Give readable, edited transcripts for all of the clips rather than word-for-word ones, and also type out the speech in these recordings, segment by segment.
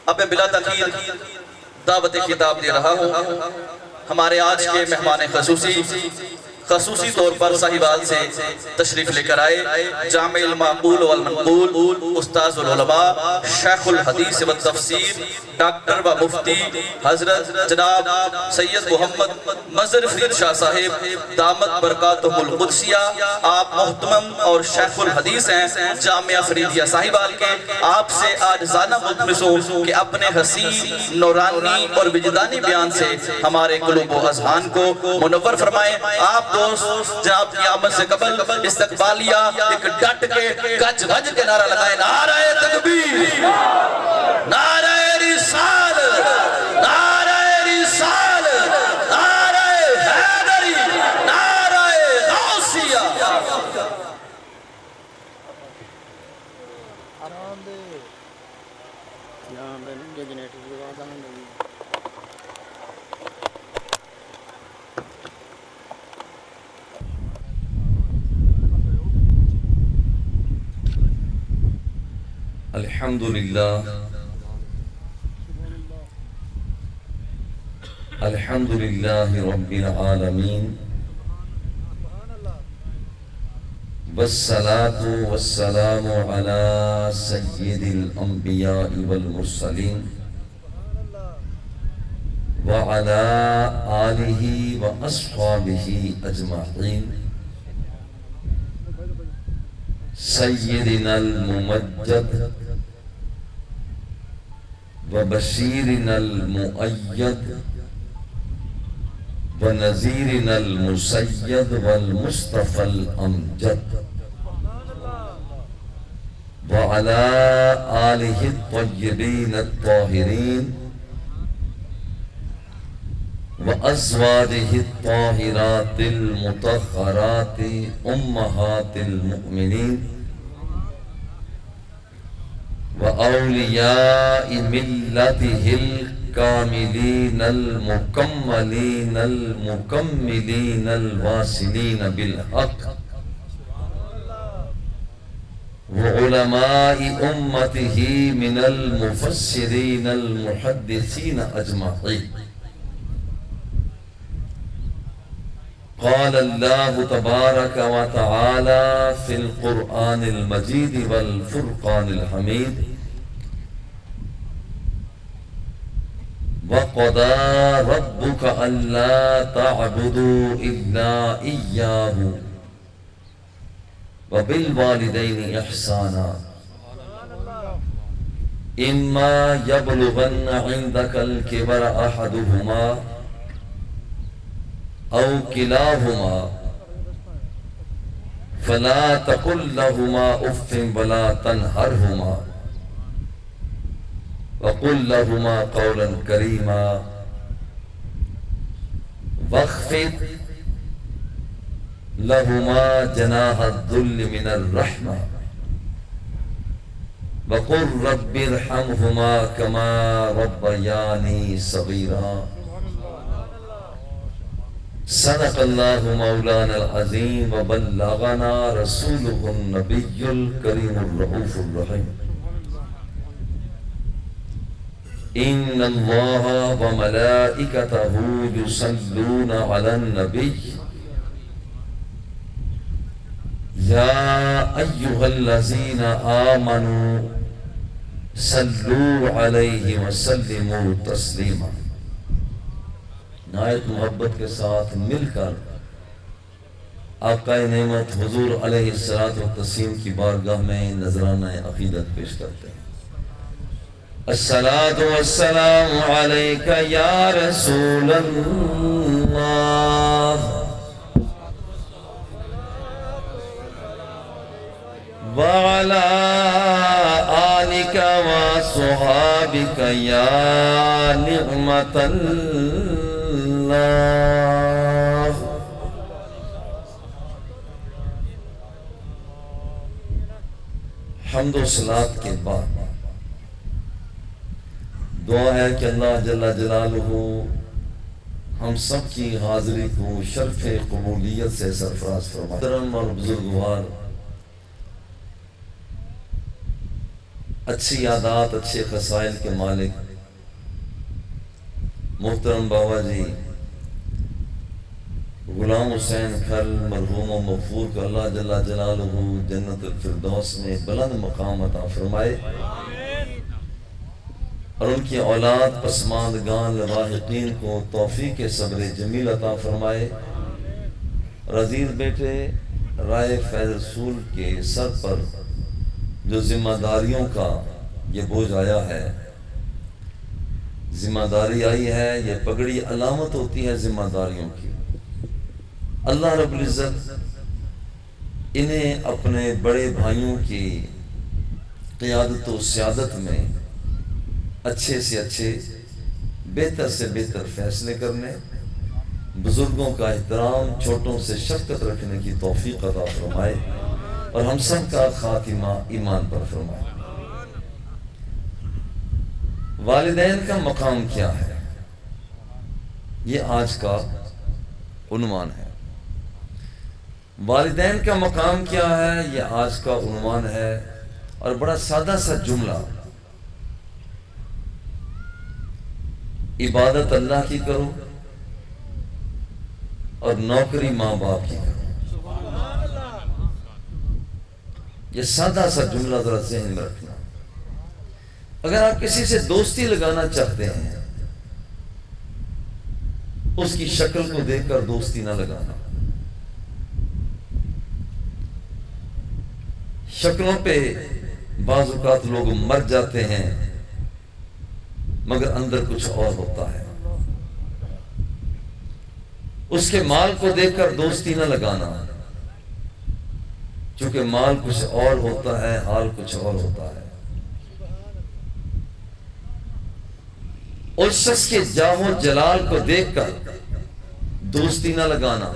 اب میں بلا تاخیر دعوت خطاب دے رہا ہوں ہمارے آج کے مہمان خصوصی طور پر صاحبال سے تشریف لے کر آئے جامع المعقول والمنقول استاذ العلماء شیخ الحدیث والتفسیر ڈاکٹر و مفتی حضرت جناب سید محمد مظہر فرید شاہ صاحب دامت برکاتہ القدسیہ آپ محتمم اور شیخ الحدیث ہیں جامعہ فریدیہ صاحبال کے آپ سے آج زانہ ملتمس ہوں کہ اپنے حسین نورانی اور وجدانی بیان سے ہمارے قلوب و اذہان کو منور فرمائیں آپ دوست جناب کی آمد سے قبل استقبالیہ ایک ڈٹ کے گج بھج کے نعرہ لگائے نعرہ تکبیر نعرہ رسال نعرہ رسال نعرہ حیدری نعرہ غوثیہ الحمدللہ رب العالمین والصلاة والسلام على سید الانبیاء والمرسلین وعلى آلہ واصحابہ اجمعین سیدنا الممجد وبشیرنا المؤید ونذیرنا المسید والمصطفى الامجد وعلى آلہ الطیبین الطاہرین وازواجہ الطاہرات المطہرات امہات المؤمنین وأولياء ملته الكاملين المكملين المكملين الواصلين بالحق وعلماء أمته من المفسرين المحدثين أجمعين قال الله تبارك وتعالى في القرآن المجيد والفرقان الحميد وقضى ربك ألا تعبدوا إلا إياه وبالوالدين إحسانا إما يبلغن عندك الكبر أحدهما أو كلاهما فلا تقل لهما أف ولا تنهرهما وقل لهما قولا كريما واخفض لهما جناح الذل من الرحمة وقل رب ارحمهما كما ربياني صغيرا صدق اللہ مولانا العظیم وبلغنا رسولہ النبی الکریم الرؤوف الرحیم ان اللہ وملائکتہ یصلون علی النبی یا ایہا الذین آمنوا صلوا علیہ وسلموا تسلیما نہایت محبت کے ساتھ مل کر آقا نعمت حضور علیہ السلام کی بارگاہ میں نذرانہ عقیدت پیش کرتے ہیں الصلاۃ والسلام علیک یا رسول اللہ وعلی آلک وصحابک یا نعمت اللہ حمد و صلات کے بعد دعا ہے کہ اللہ جل جلالہ ہم سب کی حاضری کو شرف قبولیت سے سرفراز فرمائے محترم اور بزرگوار اچھی عادات، اچھے خصائل کے مالک محترم بابا جی غلام حسین کھل مرحوم و مغفور کو اللہ جل جلالہ جنت الفردوس میں بلند مقام عطا فرمائے، اور ان کی اولاد پسماندگان لواحقین کو توفیق صبر جمیل عطا فرمائے، اور عزیز بیٹے رائے فیض رسول کے سر پر جو ذمہ داریوں کا یہ بوجھ آیا ہے، ذمہ داری آئی ہے، یہ پگڑی علامت ہوتی ہے ذمہ داریوں کی۔ اللہ رب العزت انہیں اپنے بڑے بھائیوں کی قیادت و سیادت میں اچھے سے اچھے، بہتر سے بہتر فیصلے کرنے، بزرگوں کا احترام، چھوٹوں سے شفقت رکھنے کی توفیق عطا فرمائے، اور ہم سب کا خاتمہ ایمان پر فرمائے۔ والدین کا مقام کیا ہے، یہ آج کا عنوان ہے۔ والدین کا مقام کیا ہے، یہ آج کا عنوان ہے، اور بڑا سادہ سا جملہ، عبادت اللہ کی کرو اور نوکری ماں باپ کی کرو۔ یہ سادہ سا جملہ ذرا ذہن میں رکھنا۔ اگر آپ کسی سے دوستی لگانا چاہتے ہیں، اس کی شکل کو دیکھ کر دوستی نہ لگانا۔ شکلوں پہ بعض اوقات لوگ مر جاتے ہیں، مگر اندر کچھ اور ہوتا ہے۔ اس کے مال کو دیکھ کر دوستی نہ لگانا، چونکہ مال کچھ اور ہوتا ہے، حال کچھ اور ہوتا ہے۔ اس شخص کے جاہ و جلال کو دیکھ کر دوستی نہ لگانا،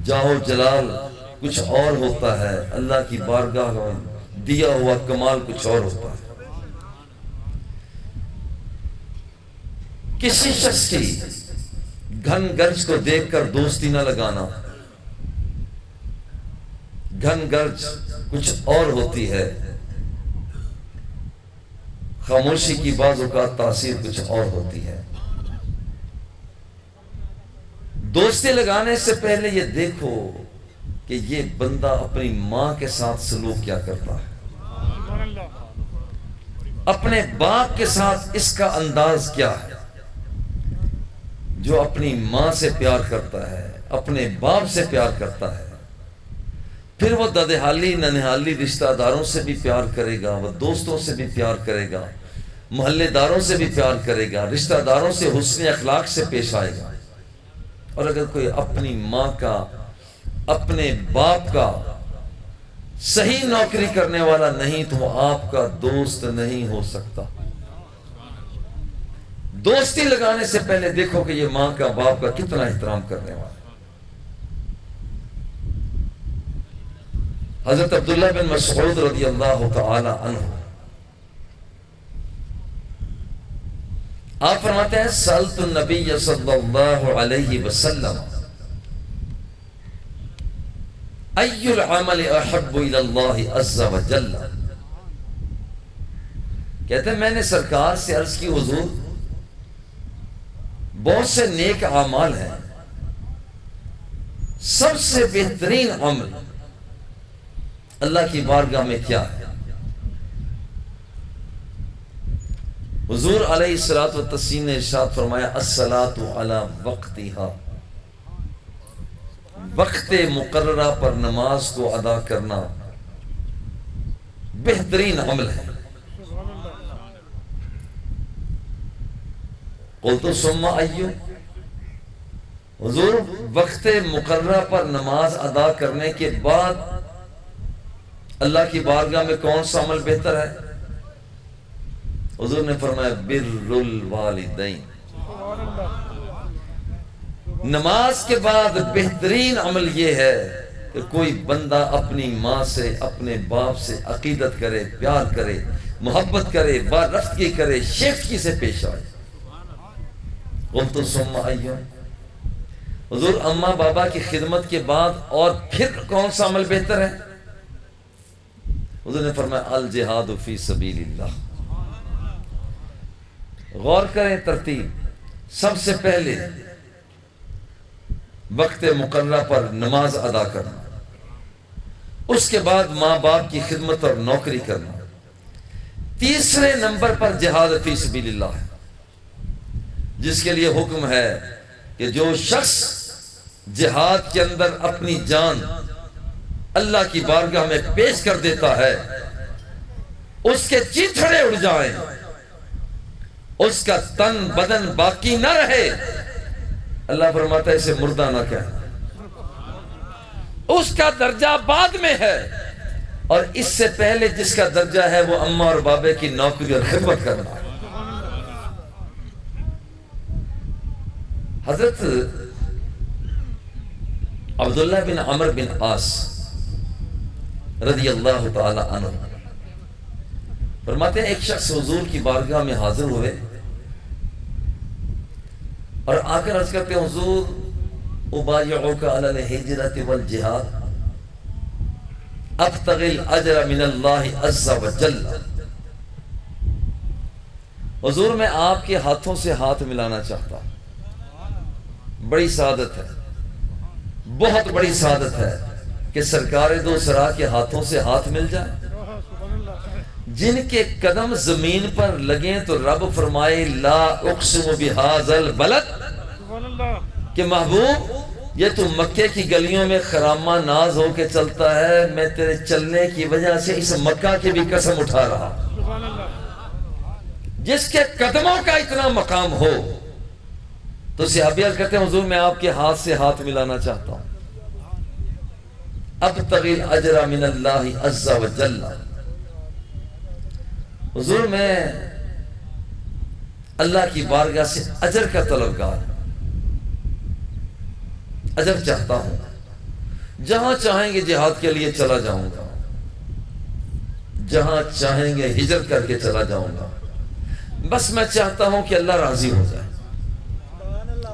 جاہ و جلال کچھ اور ہوتا ہے، اللہ کی بارگاہ میں دیا ہوا کمال کچھ اور ہوتا ہے۔ کسی شخص کی گھن گرج کو دیکھ کر دوستی نہ لگانا، گھن گرج کچھ اور ہوتی ہے، خاموشی کی بعض اوقات تاثیر کچھ اور ہوتی ہے۔ دوستی لگانے سے پہلے یہ دیکھو کہ یہ بندہ اپنی ماں کے ساتھ سلوک کیا کرتا ہے، اپنے باپ کے ساتھ اس کا انداز کیا ہے۔ جو اپنی ماں سے پیار کرتا ہے، اپنے باپ سے پیار کرتا ہے، پھر وہ ددحالی ننحالی رشتہ داروں سے بھی پیار کرے گا، وہ دوستوں سے بھی پیار کرے گا، محلے داروں سے بھی پیار کرے گا، رشتہ داروں سے حسن اخلاق سے پیش آئے گا۔ اور اگر کوئی اپنی ماں کا، اپنے باپ کا صحیح نوکری کرنے والا نہیں تو وہ آپ کا دوست نہیں ہو سکتا۔ دوستی لگانے سے پہلے دیکھو کہ یہ ماں کا، باپ کا کتنا احترام کرنے والا ہے۔ حضرت عبداللہ بن مسعود رضی اللہ تعالی عنہ آپ فرماتے ہیں سألت النبی صلی اللہ علیہ وسلم ای العمل احب الی اللہ عز وجل، کہتے ہیں میں نے سرکار سے عرض کی حضور بہت سے نیک اعمال ہیں، سب سے بہترین عمل اللہ کی بارگاہ میں کیا ہے؟ حضور علیہ الصلوۃ والتسلیم نے ارشاد فرمایا الصلاۃ علی وقتہا، وقت مقررہ پر نماز کو ادا کرنا بہترین عمل ہے۔ قلت ثم ایو، حضور وقت مقررہ پر نماز ادا کرنے کے بعد اللہ کی بارگاہ میں کون سا عمل بہتر ہے؟ حضور نے فرمایا بر الوالدین، نماز کے بعد بہترین عمل یہ ہے کہ کوئی بندہ اپنی ماں سے، اپنے باپ سے عقیدت کرے، پیار کرے، محبت کرے، وارفتگی کرے، شیفتگی سے پیش آئے۔ قلت ثم ایو، حضور اماں بابا کی خدمت کے بعد اور پھر کون سا عمل بہتر ہے؟ حضور نے فرمایا الجہاد فی سبیل اللہ. غور کریں ترتیب. سب سے پہلے وقت مقررہ پر نماز ادا کرنا، اس کے بعد ماں باپ کی خدمت اور نوکری کرنا، تیسرے نمبر پر جہاد فی سبیل اللہ ہے، جس کے لیے حکم ہے کہ جو شخص جہاد کے اندر اپنی جان اللہ کی بارگاہ میں پیش کر دیتا ہے اس کے چیتھڑے اڑ جائیں، اس کا تن بدن باقی نہ رہے. اللہ فرماتا ہے اسے مردہ نہ کہنا، اس کا درجہ بعد میں ہے، اور اس سے پہلے جس کا درجہ ہے وہ اماں اور بابے کی نوکری اور خدمت کرنا. حضرت عبداللہ بن عمر بن عاص رضی اللہ تعالی عنہ فرماتے ہیں ایک شخص حضور کی بارگاہ میں حاضر ہوئے اور آ کر عرض کرتے ہیں حضور ابایعک علی الہجرۃ والجہاد ابتغی الاجر من اللہ عز وجل. حضور میں آپ کے ہاتھوں سے ہاتھ ملانا چاہتا ہوں. بڑی سعادت ہے، بہت بڑی سعادت ہے کہ سرکار دو سرا کے ہاتھوں سے ہاتھ مل جائے. جن کے قدم زمین پر لگیں تو رب فرمائے لا اقسم بہذا البلد، کہ محبوب یہ تو مکے کی گلیوں میں خرامہ ناز ہو کے چلتا ہے، میں تیرے چلنے کی وجہ سے اس مکہ کی بھی قسم اٹھا رہا. جس کے قدموں کا اتنا مقام ہو. تو صحابی عرض کرتے ہیں حضور میں آپ کے ہاتھ سے ہاتھ ملانا چاہتا ہوں. ابتغی الاجر من اللہ عز وجل. حضور میں اللہ کی بارگاہ سے اجر کا طلبگار، اجر چاہتا ہوں. جہاں چاہیں گے جہاد کے لیے چلا جاؤں گا، جہاں چاہیں گے ہجرت کر کے چلا جاؤں گا. بس میں چاہتا ہوں کہ اللہ راضی ہو جائے.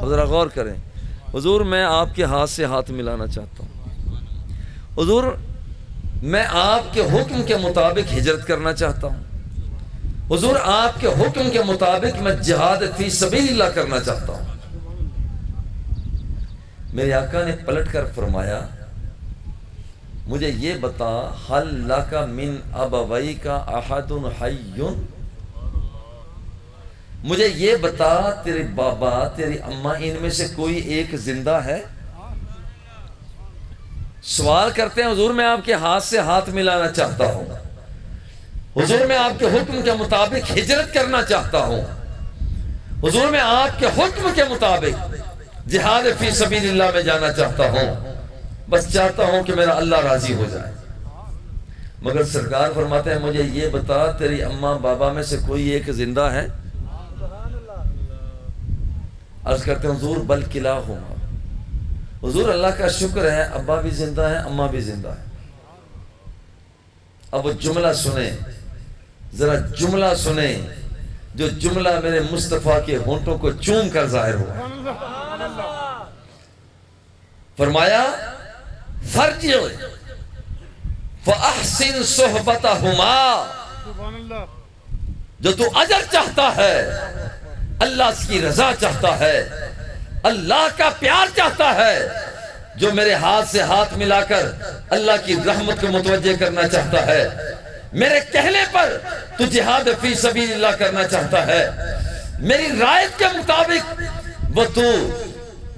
ذرا غور کریں. حضور میں آپ کے ہاتھ سے ہاتھ ملانا چاہتا ہوں. حضور میں آپ کے حکم کے مطابق ہجرت کرنا چاہتا ہوں. حضور آپ کے حکم کے مطابق میں جہاد فی سبیل اللہ کرنا چاہتا ہوں. میرے آقا نے پلٹ کر فرمایا مجھے یہ بتا حل لک من ابویک احد حی، مجھے یہ بتا تیرے بابا تیری اماں ان میں سے کوئی ایک زندہ ہے؟ سوال کرتے ہیں حضور میں آپ کے ہاتھ سے ہاتھ ملانا چاہتا ہوں. حضور میں آپ کے حکم کے مطابق ہجرت کرنا چاہتا ہوں. حضور میں آپ کے حکم کے مطابق جہاد فی سبیل اللہ میں جانا چاہتا ہوں. بس چاہتا ہوں کہ میرا اللہ راضی ہو جائے. مگر سرکار فرماتے ہیں مجھے یہ بتا تیری اماں بابا میں سے کوئی ایک زندہ ہے؟ عرض کرتے ہیں حضور بل کلاہما. حضور اللہ کا شکر ہے ابا بھی زندہ ہے اماں بھی زندہ ہے. اب وہ جملہ سنیں، ذرا جملہ سنیں جو جملہ میرے مصطفیٰ کے ہونٹوں کو چوم کر ظاہر ہوا. فرمایا فرجع فاحسن صحبتہما. جو تو اجر چاہتا ہے، اللہ کی رضا چاہتا ہے، اللہ کا پیار چاہتا ہے، جو میرے ہاتھ سے ہاتھ ملا کر اللہ کی رحمت کو متوجہ کرنا چاہتا ہے، میرے کہنے پر تو جہاد فی سبیل اللہ کرنا چاہتا ہے، میری رائت کے مطابق وہ تو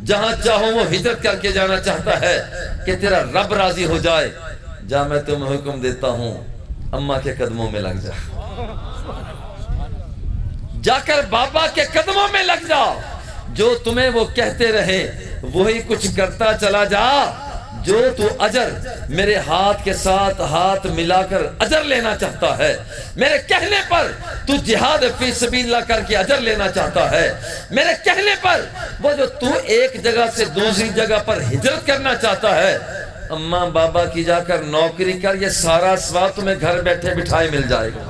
جہاں چاہو وہ ہجرت کر کے جانا چاہتا ہے کہ تیرا رب راضی ہو جائے، جا میں تمہیں حکم دیتا ہوں اماں کے قدموں میں لگ جا، جا کر بابا کے قدموں میں لگ جا، جو تمہیں وہ کہتے رہے وہی کچھ کرتا چلا جا. جو تو اجر میرے ہاتھ کے ساتھ ہاتھ ملا کر اجر لینا چاہتا ہے، میرے کہنے پر تو جہاد فی سبیل اللہ کر کے اجر لینا چاہتا ہے، میرے کہنے پر وہ جو تو ایک جگہ سے دوسری جگہ پر ہجرت کرنا چاہتا ہے، اماں بابا کی جا کر نوکری کر، یہ سارا ثواب تمہیں گھر بیٹھے بٹھائے مل جائے گا.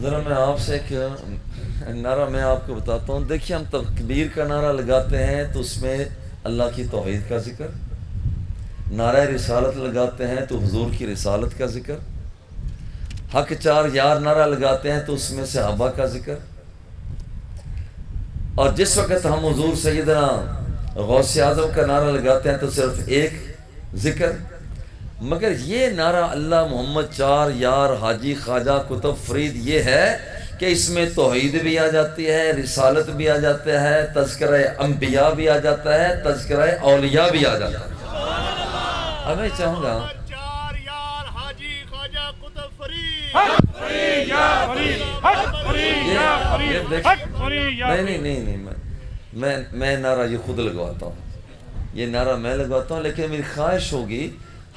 ذرا میں آپ سے ایک نعرہ میں آپ کو بتاتا ہوں. دیکھیے ہم تکبیر کا نعرہ لگاتے ہیں تو اس میں اللہ کی توحید کا ذکر، نعرہ رسالت لگاتے ہیں تو حضور کی رسالت کا ذکر، حق چار یار نعرہ لگاتے ہیں تو اس میں صحابہ کا ذکر، اور جس وقت ہم حضور سیدنا غوث اعظم کا نعرہ لگاتے ہیں تو صرف ایک ذکر. مگر یہ نعرہ اللہ محمد چار یار حاجی خواجہ کتب فرید یہ ہے کہ اس میں توحید بھی آ جاتی ہے، رسالت بھی آ جاتا ہے، تذکرہ انبیاء بھی آ جاتا ہے، تذکرہ اولیاء بھی آ جاتا ہے. اب میں چاہوں گا نہیں میں نعرہ یہ خود لگواتا ہوں، یہ نعرہ میں لگواتا ہوں، لیکن میری خواہش ہوگی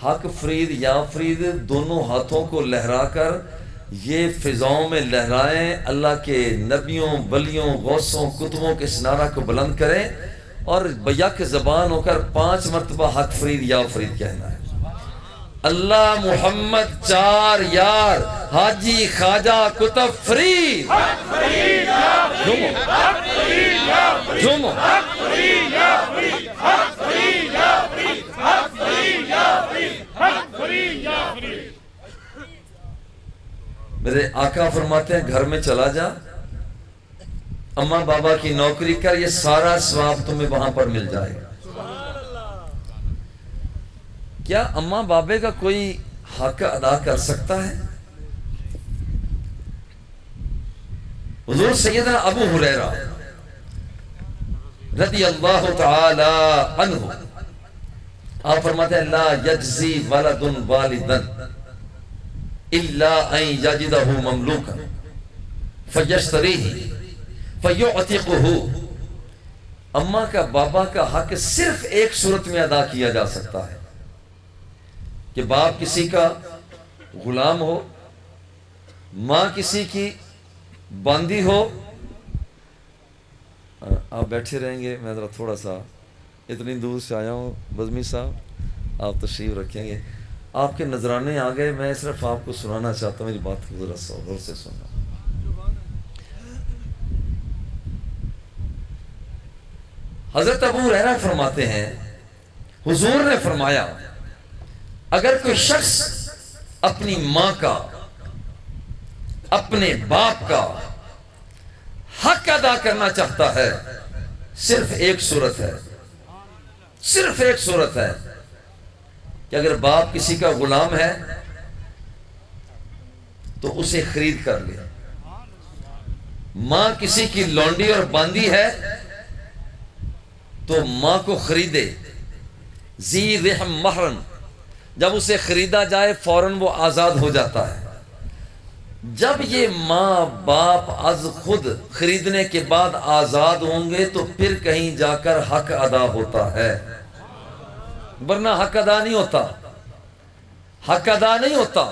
حق فرید یا فرید دونوں ہاتھوں کو لہرا کر یہ فضاؤں میں لہرائیں، اللہ کے نبیوں ولیوں غوثوں کتبوں کے اس نعرہ کو بلند کریں اور بیک زبان ہو کر 5 مرتبہ حق فرید یا فرید کہنا ہے. اللہ محمد چار یار حاجی خواجہ کتب فرید. جمو میرے آقا فرماتے ہیں گھر میں چلا جا، اماں بابا کی نوکری کر، یہ سارا ثواب تمہیں وہاں پر مل جائے گا. کیا اماں بابے کا کوئی حق ادا کر سکتا ہے؟ حضور سیدنا ابو ہریرہ رضی اللہ تعالی عنہ آپ فرماتے ہیں لا یجزی ولد والدا الا ان یجدہ مملوکا فیشتریہ فیعتقہ. اماں کا بابا کا حق صرف ایک صورت میں ادا کیا جا سکتا ہے کہ باپ کسی کا غلام ہو، ماں کسی کی باندی ہو. آپ بیٹھے رہیں گے، میں ذرا تھوڑا سا اتنی دور سے آیا ہوں، بزمی صاحب آپ تشریف رکھیں گے. آپ کے نذرانے آ گئے، میں صرف آپ کو سنانا چاہتا ہوں، میری بات ذرا غور سے سننا. حضرت ابو ہریرہ فرماتے ہیں حضور نے فرمایا اگر کوئی شخص اپنی ماں کا اپنے باپ کا حق ادا کرنا چاہتا ہے، صرف ایک صورت ہے، صرف ایک صورت ہے کہ اگر باپ کسی کا غلام ہے تو اسے خرید کر لے، ماں کسی کی لونڈی اور باندی ہے تو ماں کو خریدے. ذی رحم محرم، جب اسے خریدا جائے فوراً وہ آزاد ہو جاتا ہے. جب یہ ماں باپ از خود خریدنے کے بعد آزاد ہوں گے تو پھر کہیں جا کر حق ادا ہوتا ہے، ورنہ حق ادا نہیں ہوتا. حق ادا نہیں ہوتا.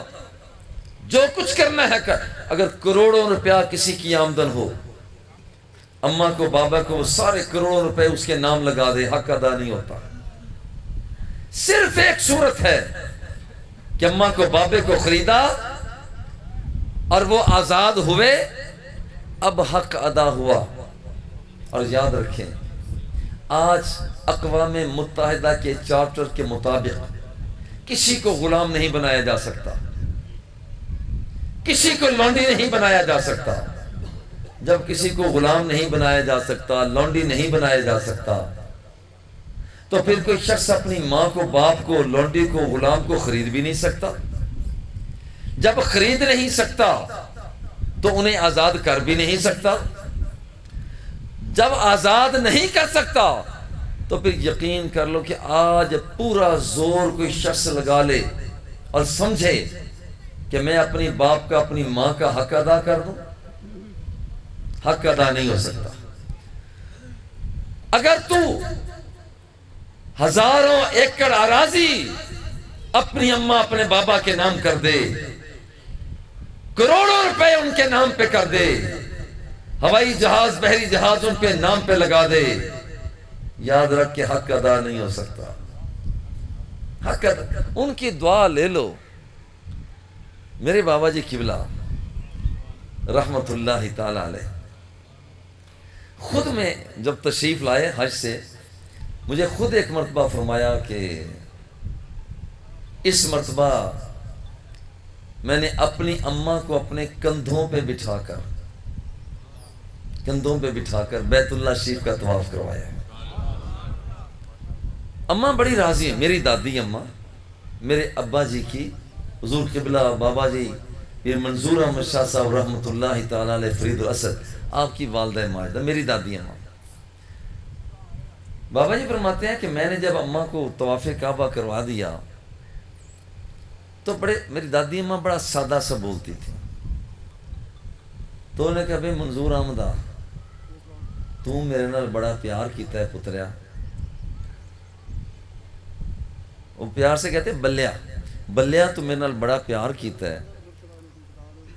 جو کچھ کرنا ہے کر. اگر کروڑوں روپیہ کسی کی آمدن ہو، اماں کو بابا کو سارے کروڑوں روپے اس کے نام لگا دے، حق ادا نہیں ہوتا. صرف ایک صورت ہے کہ اماں کو بابے کو خریدا اور وہ آزاد ہوئے، اب حق ادا ہوا. اور یاد رکھیں آج اقوام متحدہ کے چارٹر کے مطابق کسی کو غلام نہیں بنایا جا سکتا، کسی کو لونڈی نہیں بنایا جا سکتا. جب کسی کو غلام نہیں بنایا جا سکتا، لونڈی نہیں بنایا جا سکتا، تو پھر کوئی شخص اپنی ماں کو باپ کو لونڈی کو غلام کو خرید بھی نہیں سکتا. جب خرید نہیں سکتا تو انہیں آزاد کر بھی نہیں سکتا. جب آزاد نہیں کر سکتا تو پھر یقین کر لو کہ آج پورا زور کوئی شخص لگا لے اور سمجھے کہ میں اپنی باپ کا اپنی ماں کا حق ادا کر دوں، حق ادا نہیں ہو سکتا. اگر تو ہزاروں ایکڑ اراضی اپنی اماں اپنے بابا کے نام کر دے، کروڑوں روپے ان کے نام پہ کر دے، ہوائی جہاز بحری جہاز ان پہ نام پہ لگا دے، یاد رکھ کے حق ادا نہیں ہو سکتا. حقیقت ان کی دعا لے لو. میرے بابا جی قبلہ رحمت اللہ تعالی علیہ خود میں جب تشریف لائے حج سے، مجھے خود ایک مرتبہ فرمایا کہ اس مرتبہ میں نے اپنی اماں کو اپنے کندھوں پہ بٹھا کر بیت اللہ شریف کا طواف کروایا. اماں بڑی راضی ہیں، میری دادی اماں، میرے ابا جی کی حضور قبلہ بابا جی پیر منظور احمد شاہ صاحب رحمۃ اللہ تعالی علیہ فرید الاسد، آپ کی والدہ ماجدہ میری دادی اماں. بابا جی فرماتے ہیں کہ میں نے جب اماں کو طواف کعبہ کروا دیا تو میری دادی اماں بڑا سادہ سا بولتی تھی. تو انہوں نے کہا بھئی منظور احمدہ تو میرے نال بڑا پیار کیتا ہے پتریا. وہ پیار سے کہتے بلیا تو میرے نال بڑا پیار کیتا ہے،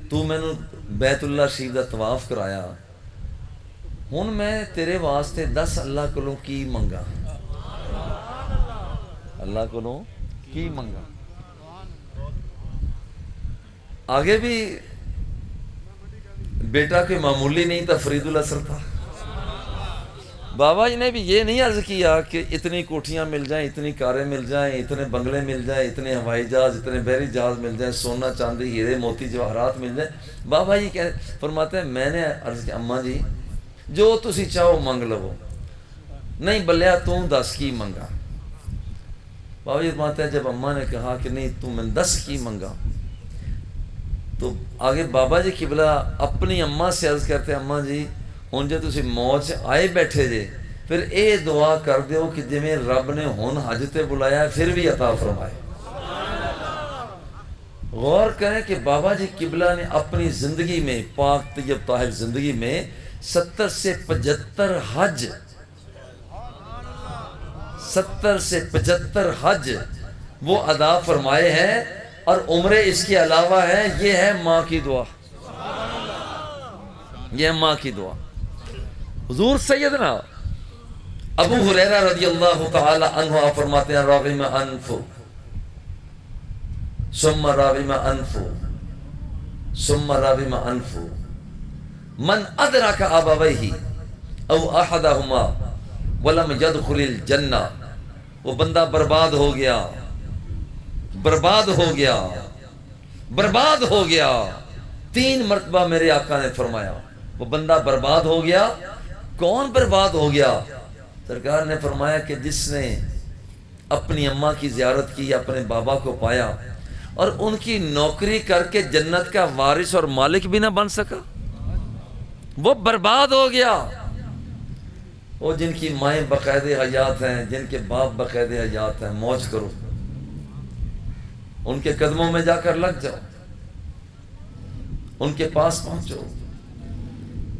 تو میں نے بیت اللہ شریف دا طواف کرایا، ہن میں تیرے واسطے 10 اللہ کولوں کی منگا. اللہ کولوں کی منگا. آگے بھی بیٹا کوئی معمولی نہیں تھا، فرید الاسر تھا. بابا جی نے بھی یہ نہیں عرض کیا کہ اتنی کوٹھیاں مل جائیں، اتنی کاریں مل جائیں، اتنے بنگلے مل جائیں، اتنے ہوائی جہاز، اتنے بحری جہاز مل جائیں، سونا چاندی ہیرے موتی جواہرات مل جائیں. بابا جی فرماتے ہیں میں نے عرض کیا اماں جی جو تسی چاہو منگ لو. نہیں بلیا تو 10 کی منگا. بابا جی فرماتے ہیں جب اماں نے کہا کہ نہیں تو میں 10 کی منگا، تو آگے بابا جی قبلہ اپنی اماں سے عرض کرتے ہیں اماں جی ہن جے تسی موت آئے بیٹھے جے پھر اے دعا کر دیو کہ جویں رب نے ہن حج تے بلایا پھر بھی عطا فرمائے. غور کریں کہ بابا جی قبلہ نے اپنی زندگی میں پاک طیب طاہر زندگی میں 70 سے 75 حج 70 سے 75 حج وہ ادا فرمائے ہیں، اور عمرے اس کے علاوہ ہے. یہ ہے ماں کی دعا، یہ ہے ماں کی دعا. حضور سیدنا ابو ہریرہ رضی اللہ تعالی عنہ فرماتے ہیں راغم انف ثم راغم انف ثم راغم انف من ادرک ابویہ او احدہما ولم يدخل الجنہ. وہ بندہ برباد ہو گیا، برباد ہو گیا، برباد ہو گیا. 3 مرتبہ میرے آقا نے فرمایا وہ بندہ برباد ہو گیا. کون برباد ہو گیا؟ سرکار نے فرمایا کہ جس نے اپنی اماں کی زیارت کی، اپنے بابا کو پایا اور ان کی نوکری کر کے جنت کا وارث اور مالک بھی نہ بن سکا، وہ برباد ہو گیا. وہ جن کی مائیں باقاعد حیات ہیں، جن کے باپ باقاعد حیات ہیں، موج کرو، ان کے قدموں میں جا کر لگ جاؤ، ان کے پاس پہنچو.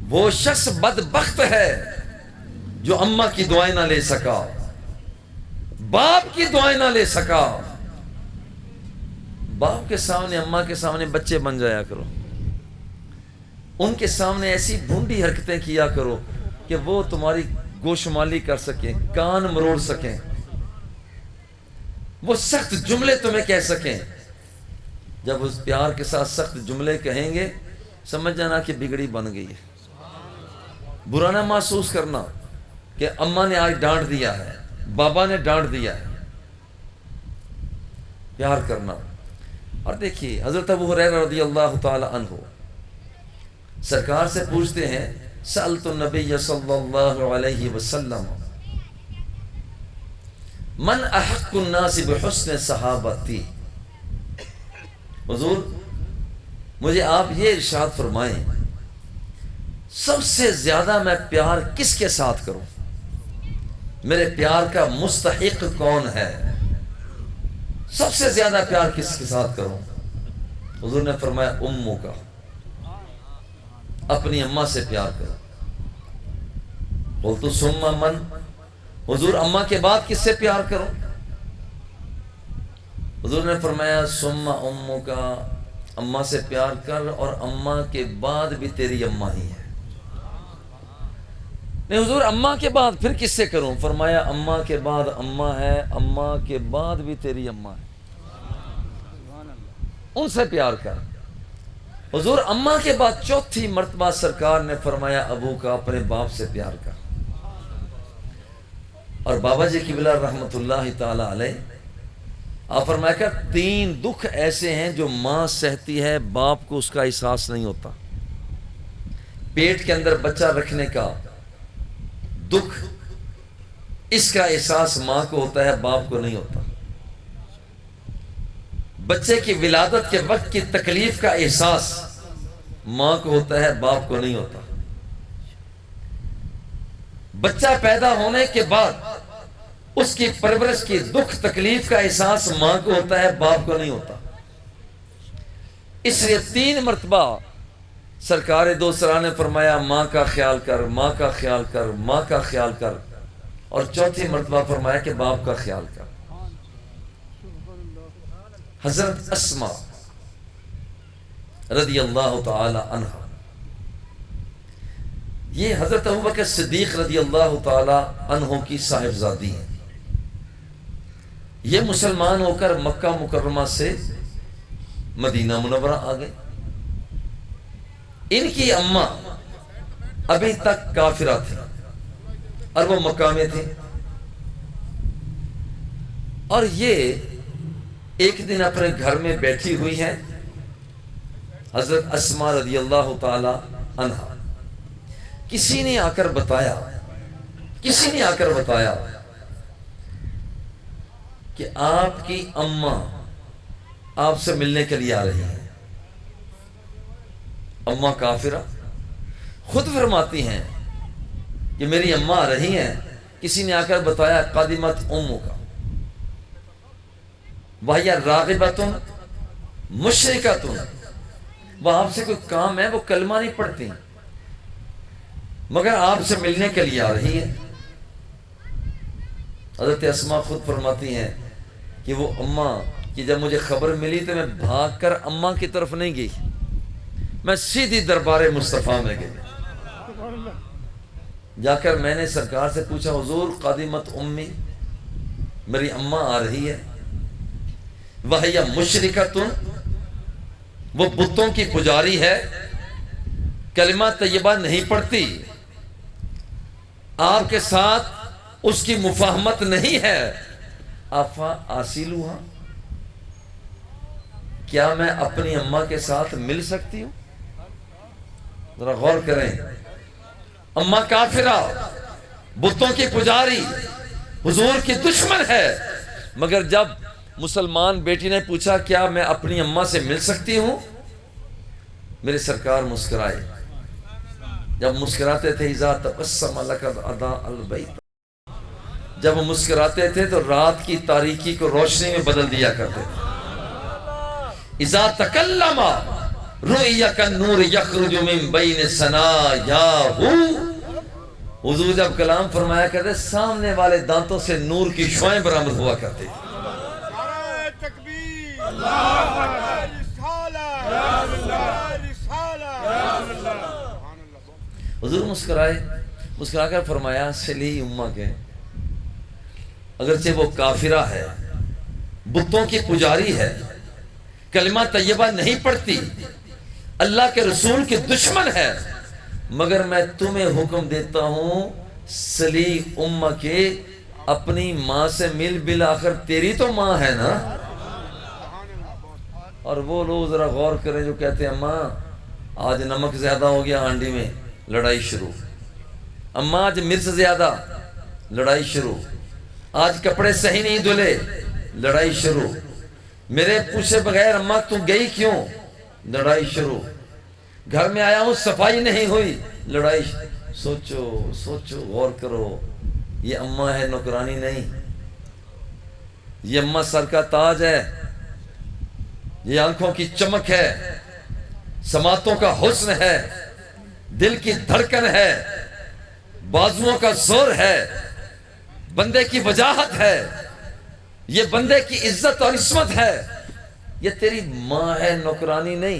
وہ شخص بدبخت ہے جو اماں کی دعائیں نہ لے سکا، باپ کی دعائیں نہ لے سکا. باپ کے سامنے اماں کے سامنے بچے بن جایا کرو، ان کے سامنے ایسی بھونڈی حرکتیں کیا کرو کہ وہ تمہاری گوشمالی کر سکیں، کان مروڑ سکیں، وہ سخت جملے تمہیں کہہ سکیں. جب اس پیار کے ساتھ سخت جملے کہیں گے سمجھ جانا کہ بگڑی بن گئی ہے. برا نہ محسوس کرنا کہ اماں نے آج ڈانٹ دیا ہے، بابا نے ڈانٹ دیا ہے. پیار کرنا. اور دیکھیے حضرت ابو ہریرہ رضی اللہ تعالی عنہ سرکار سے پوچھتے ہیں سألت النبی صلی اللہ علیہ وسلم من احق الناس بحسن صحابتی. حضور مجھے آپ یہ ارشاد فرمائیں سب سے زیادہ میں پیار کس کے ساتھ کروں، میرے پیار کا مستحق کون ہے، سب سے زیادہ پیار کس کے ساتھ کروں؟ حضور نے فرمایا امو کا، اپنی اماں سے پیار کرو. قلت ثم من، حضور اماں کے بعد کس سے پیار کرو؟ حضور نے فرمایا ثم امو کا، اماں سے پیار کر، اور اماں کے بعد بھی تیری اماں ہی ہے. نہیں حضور اماں کے بعد پھر کس سے کروں؟ فرمایا اماں کے بعد اماں ہے، اماں کے بعد بھی تیری اماں ہے، ان سے پیار کر۔ حضور اماں کے بعد چوتھی مرتبہ سرکار نے فرمایا ابو کا اپنے باپ سے پیار کر۔ اور بابا جی قبلہ رحمت اللہ تعالی علیہ آپ فرمایا کہ 3 دکھ ایسے ہیں جو ماں سہتی ہے، باپ کو اس کا احساس نہیں ہوتا۔ پیٹ کے اندر بچہ رکھنے کا دکھ، اس کا احساس ماں کو ہوتا ہے، باپ کو نہیں ہوتا۔ بچے کی ولادت کے وقت کی تکلیف کا احساس ماں کو ہوتا ہے، باپ کو نہیں ہوتا۔ بچہ پیدا ہونے کے بعد اس کی پرورش کی دکھ تکلیف کا احساس ماں کو ہوتا ہے، باپ کو نہیں ہوتا۔ اس لیے 3 مرتبہ سرکار دو سرا نے فرمایا ماں کا خیال کر، ماں کا خیال کر، ماں کا خیال کر، اور چوتھی مرتبہ فرمایا کہ باپ کا خیال کر۔ حضرت اسماء رضی اللہ تعالی عنہ، یہ حضرت ابوبکر صدیق رضی اللہ تعالی عنہ کی صاحبزادی ہیں۔ یہ مسلمان ہو کر مکہ مکرمہ سے مدینہ منورہ آ گئے۔ ان کی اماں ابھی تک کافرہ تھی اور وہ مکہ میں تھی، اور یہ ایک دن اپنے گھر میں بیٹھی ہوئی ہیں حضرت اسماء رضی اللہ تعالی عنہ۔ کسی نے آ کر بتایا کہ آپ کی اماں آپ سے ملنے کے لیے آ رہی ہیں۔ اماں کافرہ خود فرماتی ہیں کہ میری اماں آ رہی ہیں، کسی نے آ کر بتایا قادمت امو کا، وہی راغبتن مشرکتن، وہ آپ سے کوئی کام ہے، وہ کلمہ نہیں پڑھتی مگر آپ سے ملنے کے لیے آ رہی ہے۔ حضرت اسماء خود فرماتی ہیں کہ وہ اماں کی جب مجھے خبر ملی تو میں بھاگ کر اماں کی طرف نہیں گئی، میں سیدھی دربار مصطفیٰ میں گئی۔ جا کر میں نے سرکار سے پوچھا حضور قادمت امی، میری اماں آ رہی ہے، وہی مشرکتن، وہ بتوں کی پجاری ہے، کلمہ طیبہ نہیں پڑھتی، آپ کے ساتھ اس کی مفاہمت نہیں ہے، افا آسیلوہا، کیا میں اپنی اماں کے ساتھ مل سکتی ہوں؟ ذرا غور کریں، اماں کافرہ، بتوں کی پجاری، حضور کی دشمن ہے، مگر جب مسلمان بیٹی نے پوچھا کیا میں اپنی اماں سے مل سکتی ہوں، میرے سرکار مسکرائے۔ جب مسکراتے تھے اذا تبسم لقد اضاء البیت، جب وہ مسکراتے تھے تو رات کی تاریکی کو روشنی میں بدل دیا کرتے تھے۔ اذا تکلم رؤیا کالنور یخرج من بین ثنایاہ، حضور جب کلام فرمایا کرتے سامنے والے دانتوں سے نور کی شعائیں برآمد ہوا کرتے تھے۔ حضور مسکرا کر فرمایا سلی امہ کے، اگرچہ وہ کافرہ ہے، بتوں کی پجاری ہے، کلمہ طیبہ نہیں پڑھتی، اللہ کے رسول کی دشمن ہے، مگر میں تمہیں حکم دیتا ہوں سلی امہ کے، اپنی ماں سے مل، بالآخر تیری تو ماں ہے نا۔ اور وہ لوگ ذرا غور کریں جو کہتے ہیں اماں آج نمک زیادہ ہو گیا ہانڈی میں، لڑائی شروع، اماں آج مرچ زیادہ، لڑائی شروع، آج کپڑے صحیح نہیں دھلے، لڑائی شروع، میرے پوچھے بغیر اماں تم گئی کیوں، لڑائی شروع، گھر میں آیا ہوں صفائی نہیں ہوئی، لڑائی۔ سوچو غور کرو، یہ اماں ہے نوکرانی نہیں، یہ اماں سر کا تاج ہے، یہ آنکھوں کی چمک ہے، سماعتوں کا حسن ہے، دل کی دھڑکن ہے، بازوؤں کا زور ہے، بندے کی وجاہت ہے، یہ بندے کی عزت اور عصمت ہے، یہ تیری ماں ہے نوکرانی نہیں۔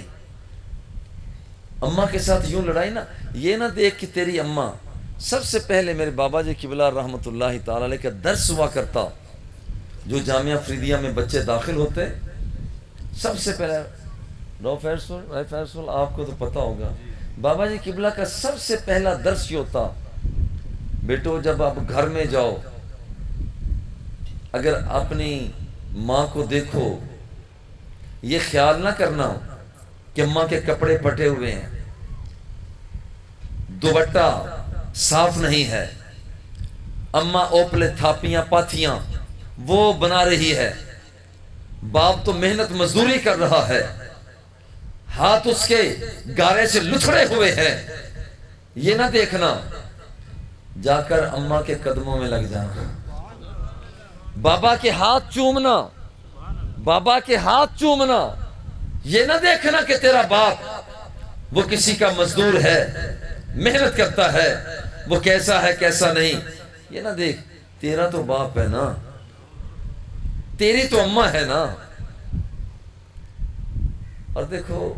اماں کے ساتھ یوں لڑائی نا، یہ نہ دیکھ کہ تیری اماں سب سے پہلے میرے بابا جی قبلہ رحمۃ اللہ تعالی علیہ کا درس ہوا کرتا، جو جامعہ فریدیہ میں بچے داخل ہوتے، سب سے پہلے فیصل آپ کو تو پتہ ہوگا، بابا جی قبلہ کا سب سے پہلا درس یہ ہوتا، بیٹو جب آپ گھر میں جاؤ، اگر اپنی ماں کو دیکھو، یہ خیال نہ کرنا کہ ماں کے کپڑے پھٹے ہوئے ہیں، دوپٹہ صاف نہیں ہے، اماں اوپلے تھاپیاں پاتھیاں وہ بنا رہی ہے، باپ تو محنت مزدوری کر رہا ہے، ہاتھ اس کے گارے سے لتھڑے ہوئے ہیں، یہ نہ دیکھنا، جا کر اماں کے قدموں میں لگ جانا، بابا کے ہاتھ چومنا، بابا کے ہاتھ چومنا، یہ نہ دیکھنا کہ تیرا باپ وہ کسی کا مزدور ہے، محنت کرتا ہے، وہ کیسا ہے کیسا نہیں، یہ نہ دیکھ، تیرا تو باپ ہے نا، تیری تو اماں ہے نا۔ اور دیکھو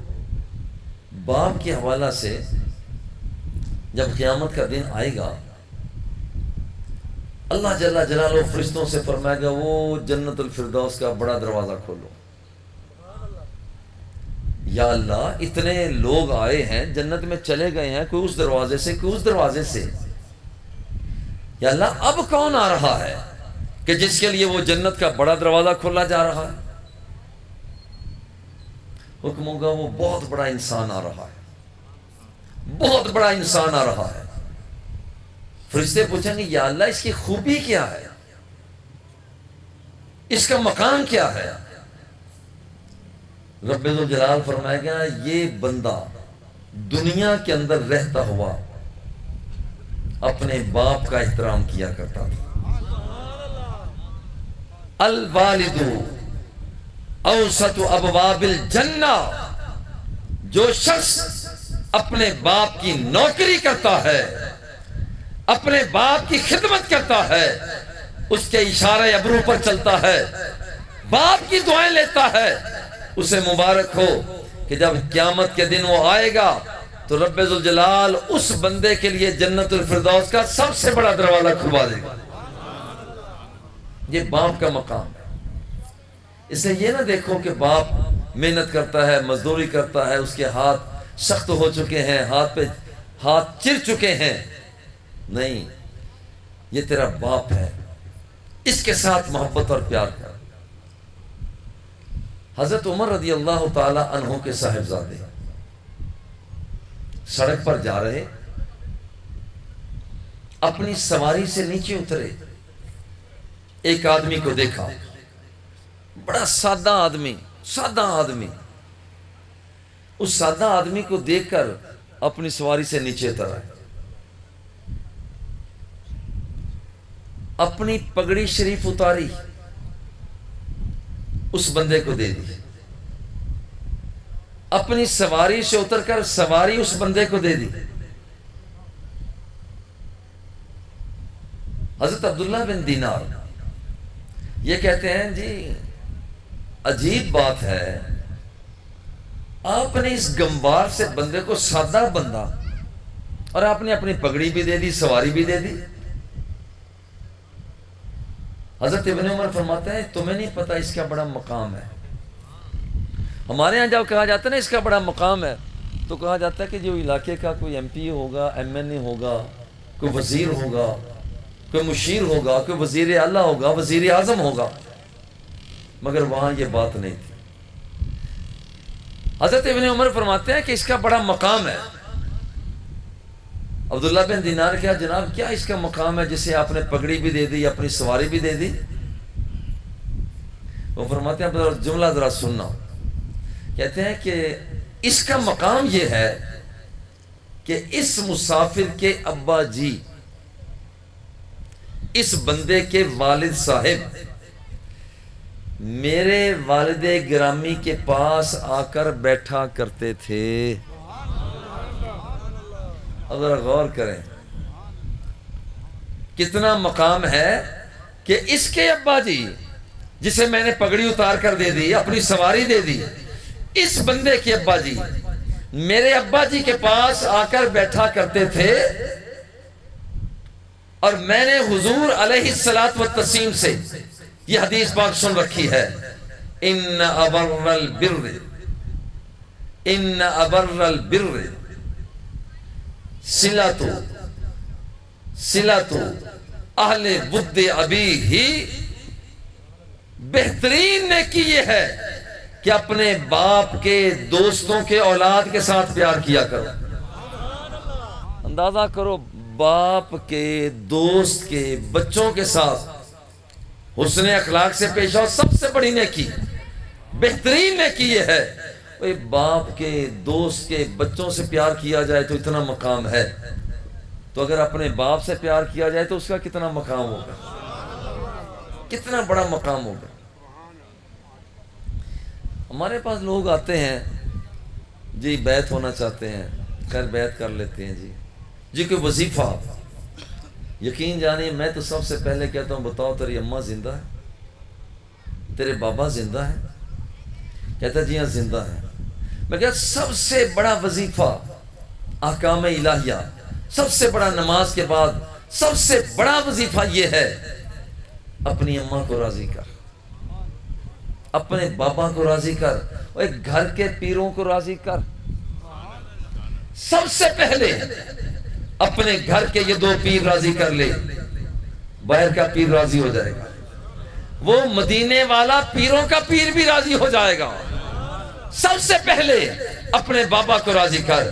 باپ کے حوالہ سے جب قیامت کا دن آئے گا، اللہ جل جلالہ فرشتوں سے فرمائے گا وہ جنت الفردوس کا بڑا دروازہ کھولو، یا اللہ اتنے لوگ آئے ہیں جنت میں چلے گئے ہیں، کوئی اس دروازے سے کوئی اس دروازے سے، یا اللہ اب کون آ رہا ہے کہ جس کے لیے وہ جنت کا بڑا دروازہ کھولا جا رہا ہے؟ حکم ہوگا وہ بہت بڑا انسان آ رہا ہے، بہت بڑا انسان آ رہا ہے۔ فرشتے پوچھیں گے یا اللہ اس کی خوبی کیا ہے، اس کا مقام کیا ہے؟ رب ذوالجلال فرمائے گا یہ بندہ دنیا کے اندر رہتا ہوا اپنے باپ کا احترام کیا کرتا تھا۔ الوالد اوسط ابواب الجنہ، جو شخص اپنے باپ کی نوکری کرتا ہے، اپنے باپ کی خدمت کرتا ہے، اس کے اشارے ابرو پر چلتا ہے، باپ کی دعائیں لیتا ہے، اسے مبارک ہو کہ جب قیامت کے دن وہ آئے گا تو رب ذوالجلال اس بندے کے لیے جنت الفردوس کا سب سے بڑا دروازہ کھلوا دے گا۔ یہ باپ کا مقام ہے۔ اس لیے یہ نہ دیکھو کہ باپ محنت کرتا ہے، مزدوری کرتا ہے، اس کے ہاتھ سخت ہو چکے ہیں، ہاتھ پہ ہاتھ چر چکے ہیں، نہیں، یہ تیرا باپ ہے، اس کے ساتھ محبت اور پیار کر۔ حضرت عمر رضی اللہ تعالی عنہ کے صاحبزادے سڑک پر جا رہے، اپنی سواری سے نیچے اترے، ایک آدمی کو دیکھا، بڑا سادہ آدمی، سادہ آدمی، اس سادہ آدمی کو دیکھ کر اپنی سواری سے نیچے اتر آئے، اپنی پگڑی شریف اتاری، اس بندے کو دے دی، اپنی سواری سے اتر کر سواری اس بندے کو دے دی۔ حضرت عبداللہ بن دینار یہ کہتے ہیں جی عجیب بات ہے، آپ نے اس گموار سے بندے کو، سادہ بندہ، اور آپ نے اپنی پگڑی بھی دے دی، سواری بھی دے دی۔ حضرت ابن عمر فرماتے ہیں تمہیں نہیں پتا اس کا بڑا مقام ہے۔ ہمارے ہاں جب کہا جاتا ہے نا اس کا بڑا مقام ہے، تو کہا جاتا ہے کہ جو علاقے کا کوئی ایم پی ہوگا، ایم این اے ہوگا، کوئی وزیر ہوگا، کوئی مشیر ہوگا، کوئی وزیر اعلیٰ ہوگا، وزیر اعظم ہوگا، مگر وہاں یہ بات نہیں تھی۔ حضرت ابن عمر فرماتے ہیں کہ اس کا بڑا مقام ہے۔ عبداللہ بن دینار کیا جناب کیا اس کا مقام ہے جسے آپ نے پگڑی بھی دے دی، اپنی سواری بھی دے دی؟ وہ فرماتے ہیں جملہ ذرا سننا، کہتے ہیں کہ اس کا مقام یہ ہے کہ اس مسافر کے ابا جی، اس بندے کے والد صاحب میرے والد گرامی کے پاس آ کر بیٹھا کرتے تھے۔ ذرا غور کریں کتنا مقام ہے کہ اس کے ابا جی جسے میں نے پگڑی اتار کر دے دی، اپنی سواری دے دی، اس بندے کے ابا جی میرے ابا جی کے پاس آ کر بیٹھا کرتے تھے، اور میں نے حضور علیہ الصلوۃ والتسلیم سے یہ حدیث پاک سن رکھی ہے، ان ابر البر صلۃ اہل ود ابی ہی، بہترین نیکی یہ ہے کہ اپنے باپ کے دوستوں کے اولاد کے ساتھ پیار کیا کرو۔ اندازہ کرو، باپ کے دوست کے بچوں کے ساتھ حسن اخلاق سے پیش آؤ، سب سے بڑی نیکی، بہترین نیکی یہ ہے۔ باپ کے دوست کے بچوں سے پیار کیا جائے تو اتنا مقام ہے، تو اگر اپنے باپ سے پیار کیا جائے تو اس کا کتنا مقام ہوگا، کتنا بڑا مقام ہوگا۔ ہمارے پاس لوگ آتے ہیں جی بیعت ہونا چاہتے ہیں، خیر بیعت کر لیتے ہیں جی کوئی وظیفہ، یقین جانیے میں تو سب سے پہلے کہتا ہوں بتاؤ تیری اماں زندہ ہے، تیرے بابا زندہ ہے؟ کہتا ہے جی ہاں زندہ ہے۔ میں کہتا سب سے بڑا وظیفہ احکام الہیہ، سب سے بڑا نماز کے بعد سب سے بڑا وظیفہ یہ ہے اپنی اماں کو راضی کر، اپنے بابا کو راضی کر، اور ایک گھر کے پیروں کو راضی کر۔ سب سے پہلے اپنے گھر کے یہ دو پیر راضی کر لے، باہر کا پیر راضی ہو جائے گا، وہ مدینے والا پیروں کا پیر بھی راضی ہو جائے گا۔ سب سے پہلے اپنے بابا کو راضی کر،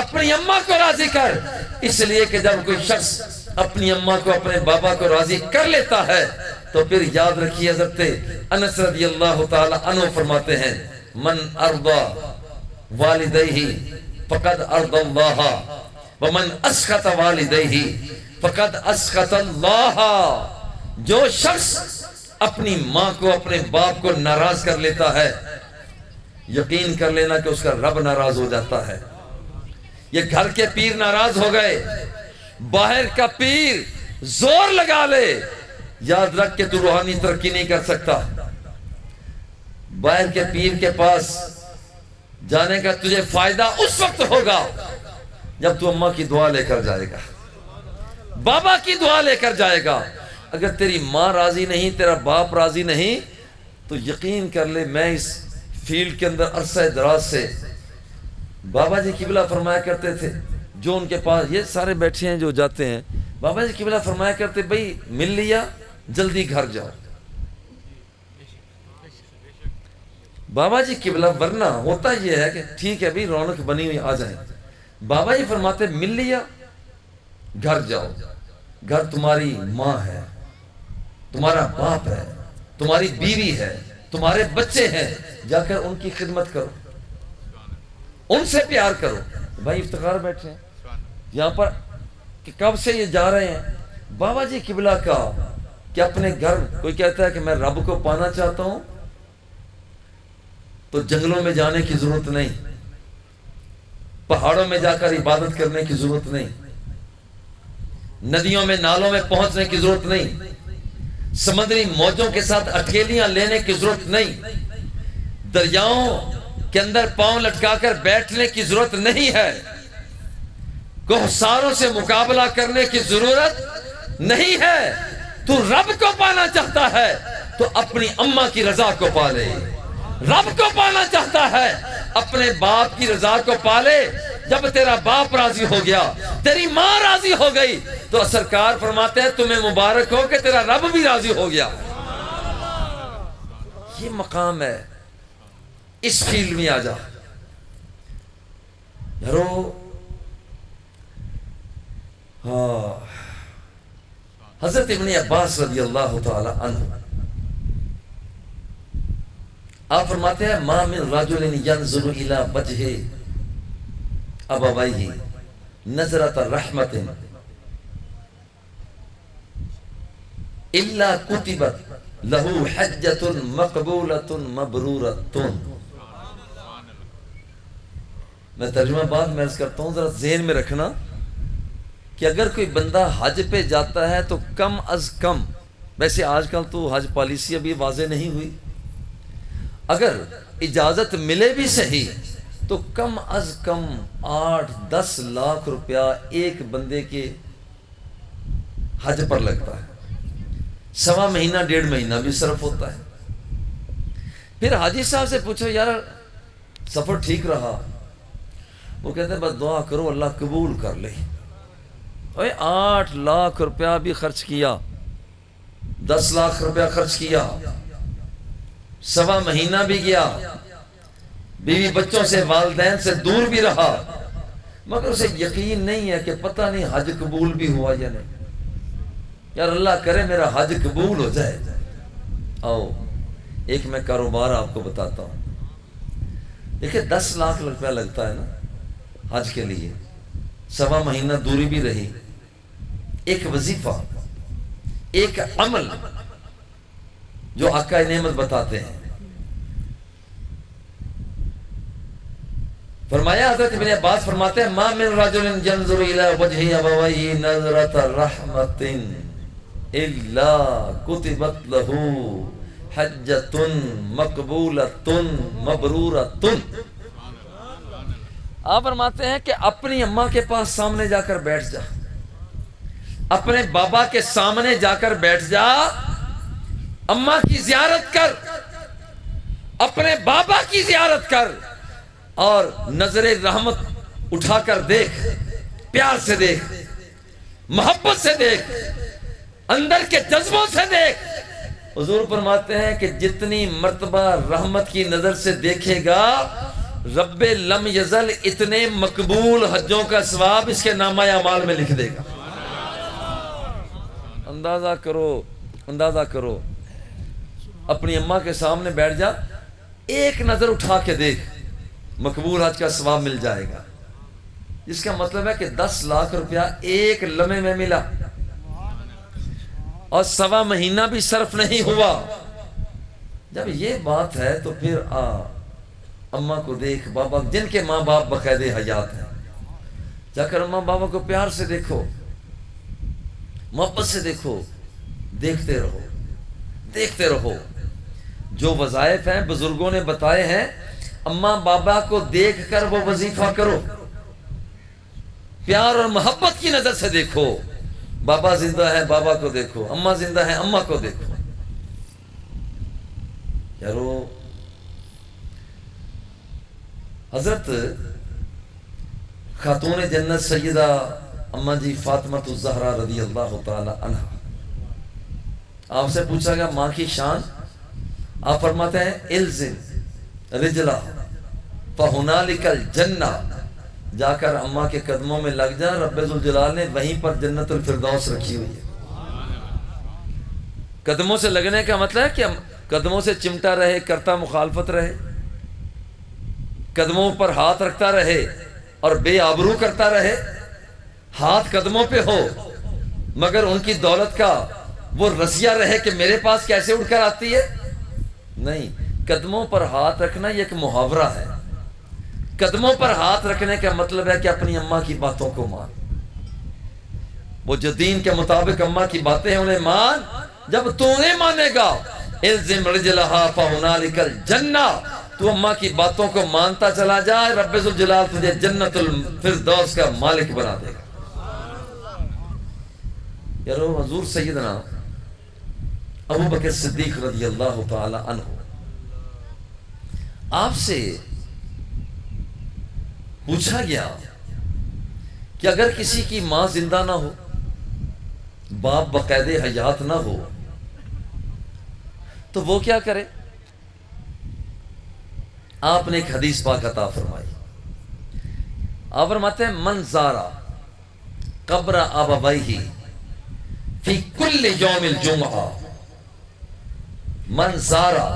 اپنی اماں کو راضی کر، اس لیے کہ جب کوئی شخص اپنی اماں کو اپنے بابا کو راضی کر لیتا ہے تو پھر یاد رکھیے حضرت انس رضی اللہ تعالی عنہ فرماتے ہیں من ارضى والدیہ فقد ارضى اللہ ومن اسخط والدیہ فقد اسخط اللہ۔ جو شخص اپنی ماں کو اپنے باپ کو ناراض کر لیتا ہے، یقین کر لینا کہ اس کا رب ناراض ہو جاتا ہے۔ یہ گھر کے پیر ناراض ہو گئے، باہر کا پیر زور لگا لے، یاد رکھ کہ تو روحانی ترقی نہیں کر سکتا۔ باہر کے پیر کے پاس جانے کا تجھے فائدہ اس وقت ہوگا جب تو اماں کی دعا لے کر جائے گا، بابا کی دعا لے کر جائے گا۔ اگر تیری ماں راضی نہیں، تیرا باپ راضی نہیں، تو یقین کر لے میں اس فیلڈ کے اندر عرصہ دراز سے بابا جی قبلہ فرمایا کرتے تھے، جو ان کے پاس یہ سارے بیٹھے ہیں جو جاتے ہیں، بابا جی قبلہ فرمایا کرتے بھئی مل لیا جلدی گھر جاؤ۔ بابا جی قبلہ ورنہ ہوتا یہ ہے کہ ٹھیک ہے بھی رونق بنی ہوئی آ جائیں، بابا جی فرماتے مل لیا گھر جاؤ، گھر تمہاری ماں ہے، تمہارا باپ ہے، تمہاری بیوی ہے، تمہارے بچے ہیں، جا کر ان کی خدمت کرو، ان سے پیار کرو۔ بھائی افتخار بیٹھے ہیں یہاں پر کہ کب سے یہ جا رہے ہیں بابا جی قبلہ کا کہ اپنے گھر، کوئی کہتا ہے کہ میں رب کو پانا چاہتا ہوں تو جنگلوں میں جانے کی ضرورت نہیں، پہاڑوں میں جا کر عبادت کرنے کی ضرورت نہیں، ندیوں میں نالوں میں پہنچنے کی ضرورت نہیں، سمندری موجوں کے ساتھ اٹھیلیاں لینے کی ضرورت نہیں، دریاؤں کے اندر پاؤں لٹکا کر بیٹھنے کی ضرورت نہیں ہے، کوہساروں سے مقابلہ کرنے کی ضرورت نہیں ہے۔ تو رب کو پانا چاہتا ہے تو اپنی اماں کی رضا کو پالے، رب کو پانا چاہتا ہے اپنے باپ کی رضا کو پالے۔ جب تیرا باپ راضی ہو گیا، تیری ماں راضی ہو گئی، تو سرکار فرماتے ہیں تمہیں مبارک ہو کہ تیرا رب بھی راضی ہو گیا۔ یہ مقام ہے، اس فیلڈ میں آ جا یارو۔ ہاں حضرت ابن عباس رضی اللہ تعالی عنہ آپ فرماتے ہیں ما من رجل ينظر الى وجه ابويه نظرة رحمت الا كتبت له حجة مقبولة مبرورة۔ میں ترجمہ بعد میں عرض کرتا ہوں، ذرا ذہن میں رکھنا کہ اگر کوئی بندہ حج پہ جاتا ہے تو کم از کم، ویسے آج کل تو حج پالیسی ابھی واضح نہیں ہوئی، اگر اجازت ملے بھی صحیح تو کم از کم 8-10 لاکھ روپیہ ایک بندے کے حج پر لگتا ہے، 1.25 مہینہ 1.5 مہینہ بھی صرف ہوتا ہے۔ پھر حاجی صاحب سے پوچھو یار سفر ٹھیک رہا؟ وہ کہتے ہیں بس دعا کرو اللہ قبول کر لے۔ 8 لاکھ روپیہ بھی خرچ کیا، 10 لاکھ روپیہ خرچ کیا، 1.25 مہینہ بھی گیا، بیوی بچوں سے والدین سے دور بھی رہا، مگر اسے یقین نہیں ہے کہ پتہ نہیں حج قبول بھی ہوا یا نہیں۔ یار اللہ کرے میرا حج قبول ہو جائے۔ آؤ ایک میں کاروبار آپ کو بتاتا ہوں۔ دیکھیں 10 لاکھ روپیہ لگتا ہے نا حج کے لیے، 1.25 مہینہ دوری بھی رہی، ایک وظیفہ، ایک عمل جو آقا نعمت بتاتے ہیں۔ فرمایا حضرت ابن عباس فرماتے ہیں ما من رجل ينظر الى وجه ابويه نظرة رحمة الا كتبت له حجة مقبولة مبرورة۔ آپ فرماتے ہیں کہ اپنی اماں کے پاس سامنے جا کر بیٹھ جا، اپنے بابا کے سامنے جا کر بیٹھ جا، اماں کی زیارت کر، اپنے بابا کی زیارت کر، اور نظر رحمت اٹھا کر دیکھ، پیار سے دیکھ، محبت سے دیکھ، اندر کے جذبوں سے دیکھ۔ حضور فرماتے ہیں کہ جتنی مرتبہ رحمت کی نظر سے دیکھے گا رب لم یزل اتنے مقبول حجوں کا ثواب اس کے نامہ اعمال میں لکھ دے گا۔ اندازہ کرو، اپنی اماں کے سامنے بیٹھ جا، ایک نظر اٹھا کے دیکھ، مقبول حج کا ثواب مل جائے گا۔ جس کا مطلب ہے کہ 10 لاکھ روپیہ ایک لمحے میں ملا، اور 1.25 مہینہ بھی صرف نہیں ہوا۔ جب یہ بات ہے تو پھر اماں کو دیکھ، بابا جن کے ماں باپ باقاعدہ حیات ہیں، جا کر اماں بابا کو پیار سے دیکھو، محبت سے دیکھو، دیکھتے رہو۔ جو وظائف ہیں بزرگوں نے بتائے ہیں، اماں بابا کو دیکھ کر وہ وظیفہ کرو، پیار اور محبت کی نظر سے دیکھو۔ بابا زندہ ہے بابا کو دیکھو، اماں زندہ ہے اماں کو دیکھو۔ یارو حضرت خاتون جنت سیدہ اماں جی فاطمہ الزہرا رضی اللہ تعالی عنہ، آپ سے پوچھا گیا ماں کی شان، آپ فرماتے ہیں الزم رجلا فہنالک الجنہ، جا کر اماں کے قدموں میں لگ جا، رب ذوالجلال نے وہیں پر جنت الفردوس رکھی ہوئی ہے۔ قدموں سے لگنے کا مطلب ہے کہ قدموں سے چمٹا رہے، کرتا مخالفت رہے، قدموں پر ہاتھ رکھتا رہے اور بے آبرو کرتا رہے، ہاتھ قدموں پہ ہو مگر ان کی دولت کا وہ رسیہ رہے کہ میرے پاس کیسے اٹھ کر آتی ہے؟ نہیں، قدموں پر ہاتھ رکھنا یہ ایک محاورہ ہے۔ قدموں پر ہاتھ رکھنے کا مطلب ہے کہ اپنی اماں کی باتوں کو مان، وہ جو دین کے مطابق اماں کی باتیں ہیں انہیں مان۔ جب تو انہیں مانے گا الزم رجلہا فہنالک الجنہ، تو اماں کی باتوں کو مانتا چلا جائے، رب ذوالجلال تجھے جنت الفردوس کا مالک بنا دے گا۔ یارو حضور سیدنا ابو بکر صدیق رضی اللہ تعالی عنہ، آپ سے پوچھا گیا کہ اگر کسی کی ماں زندہ نہ ہو، باپ باقاعدہ حیات نہ ہو، تو وہ کیا کرے؟ آپ نے ایک حدیث پاک عطا فرمائی۔ آپ فرماتے ہیں من زارا قبر ابویہ فی کل یوم الجمعہ، من زارا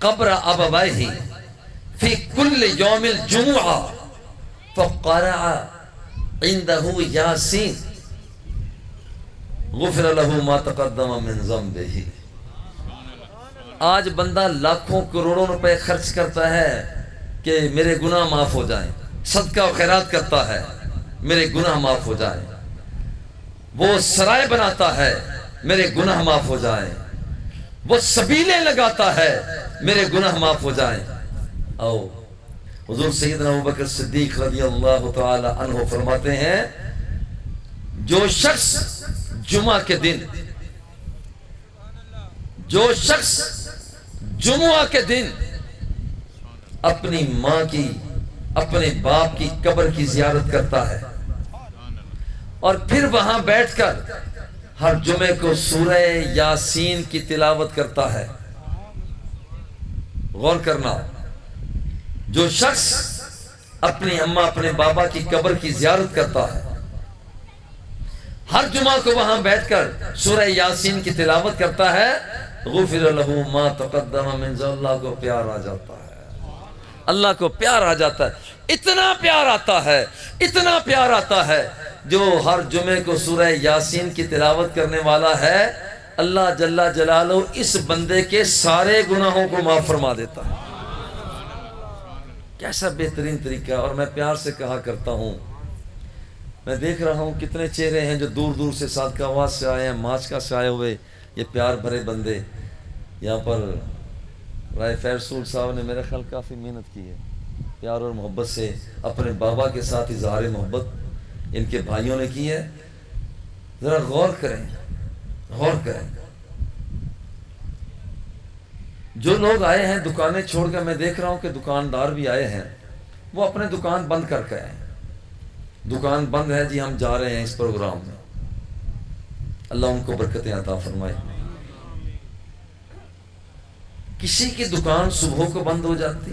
قبر ابویہ فی کل یوم الجمعہ فقرع عندہ یاسین غفر لہ ما تقدم من ذنبہ۔ آج بندہ لاکھوں کروڑوں روپے خرچ کرتا ہے کہ میرے گناہ معاف ہو جائیں، صدقہ و خیرات کرتا ہے میرے گناہ معاف ہو جائیں، وہ سرائے بناتا ہے میرے گناہ معاف ہو جائیں، وہ سبیلیں لگاتا ہے میرے گناہ معاف ہو جائیں۔ آؤ حضور سیدنا ابوبکر صدیق رضی اللہ تعالی عنہ فرماتے ہیں جو شخص جمعہ کے دن جو شخص جمعہ کے دن اپنی ماں کی اپنے باپ کی قبر کی زیارت کرتا ہے اور پھر وہاں بیٹھ کر ہر جمعے کو سورہ یاسین کی تلاوت کرتا ہے. غور کرنا، جو شخص اپنی اماں اپنے بابا کی قبر کی زیارت کرتا ہے، ہر جمعہ کو وہاں بیٹھ کر سورہ یاسین کی تلاوت کرتا ہے، غفر لہ ما تقدم من ذنبہ. اللہ کو پیار آ جاتا ہے، اللہ کو پیار آ جاتا ہے. اتنا پیار آتا ہے، اتنا پیار آتا ہے، جو ہر جمعے کو سورہ یاسین کی تلاوت کرنے والا ہے، اللہ جل جلالہ اس بندے کے سارے گناہوں کو معاف فرما دیتا ہے. کیسا بہترین طریقہ. اور میں پیار سے کہا کرتا ہوں، میں دیکھ رہا ہوں کتنے چہرے ہیں جو دور دور سے صادقہ آباد سے آئے ہیں، ماسکا سے آئے ہوئے، یہ پیار بھرے بندے. یہاں پر رائے فیر رسول صاحب نے میرا خیال کافی محنت کی ہے، پیار اور محبت سے اپنے بابا کے ساتھ اظہار محبت ان کے بھائیوں نے کی ہے. ذرا غور کریں، غور کریں. جو لوگ آئے ہیں دکانیں چھوڑ کر، میں دیکھ رہا ہوں کہ دکاندار بھی آئے ہیں، وہ اپنے دکان بند کر کے آئے ہیں. دکان بند ہے جی، ہم جا رہے ہیں اس پروگرام میں. اللہ ان کو برکتیں عطا فرمائے. کسی کی دکان صبح کو بند ہو جاتی،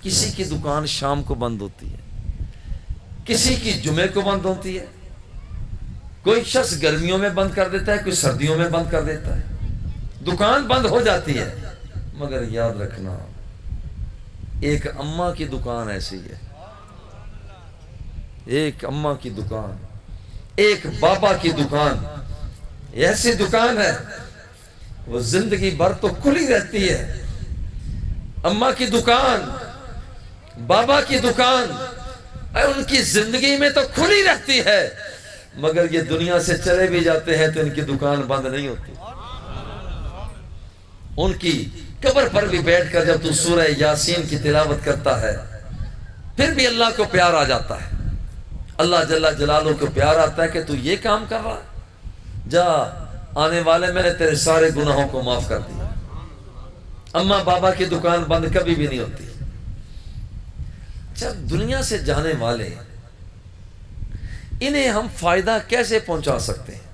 کسی کی دکان شام کو بند ہوتی ہے، کسی کی جمعے کو بند ہوتی ہے. کوئی شخص گرمیوں میں بند کر دیتا ہے، کوئی سردیوں میں بند کر دیتا ہے. دکان بند ہو جاتی ہے. مگر یاد رکھنا، ایک اماں کی دکان ایسی ہے، ایک اماں کی دکان، ایک بابا کی دکان ایسی دکان ہے، وہ زندگی بھر تو کھلی رہتی ہے. اماں کی دکان، بابا کی دکان ان کی زندگی میں تو کھلی رہتی ہے، مگر یہ دنیا سے چلے بھی جاتے ہیں تو ان کی دکان بند نہیں ہوتی. ان کی قبر پر بھی بیٹھ کر جب تو سورہ یاسین کی تلاوت کرتا ہے، پھر بھی اللہ کو پیار آ جاتا ہے. اللہ جل جلالہ کو پیار آتا ہے کہ تو یہ کام کر رہا، جا آنے والے میں نے تیرے سارے گناہوں کو معاف کر دیا. اماں بابا کی دکان بند کبھی بھی نہیں ہوتی. جب دنیا سے جانے والے، انہیں ہم فائدہ کیسے پہنچا سکتے ہیں؟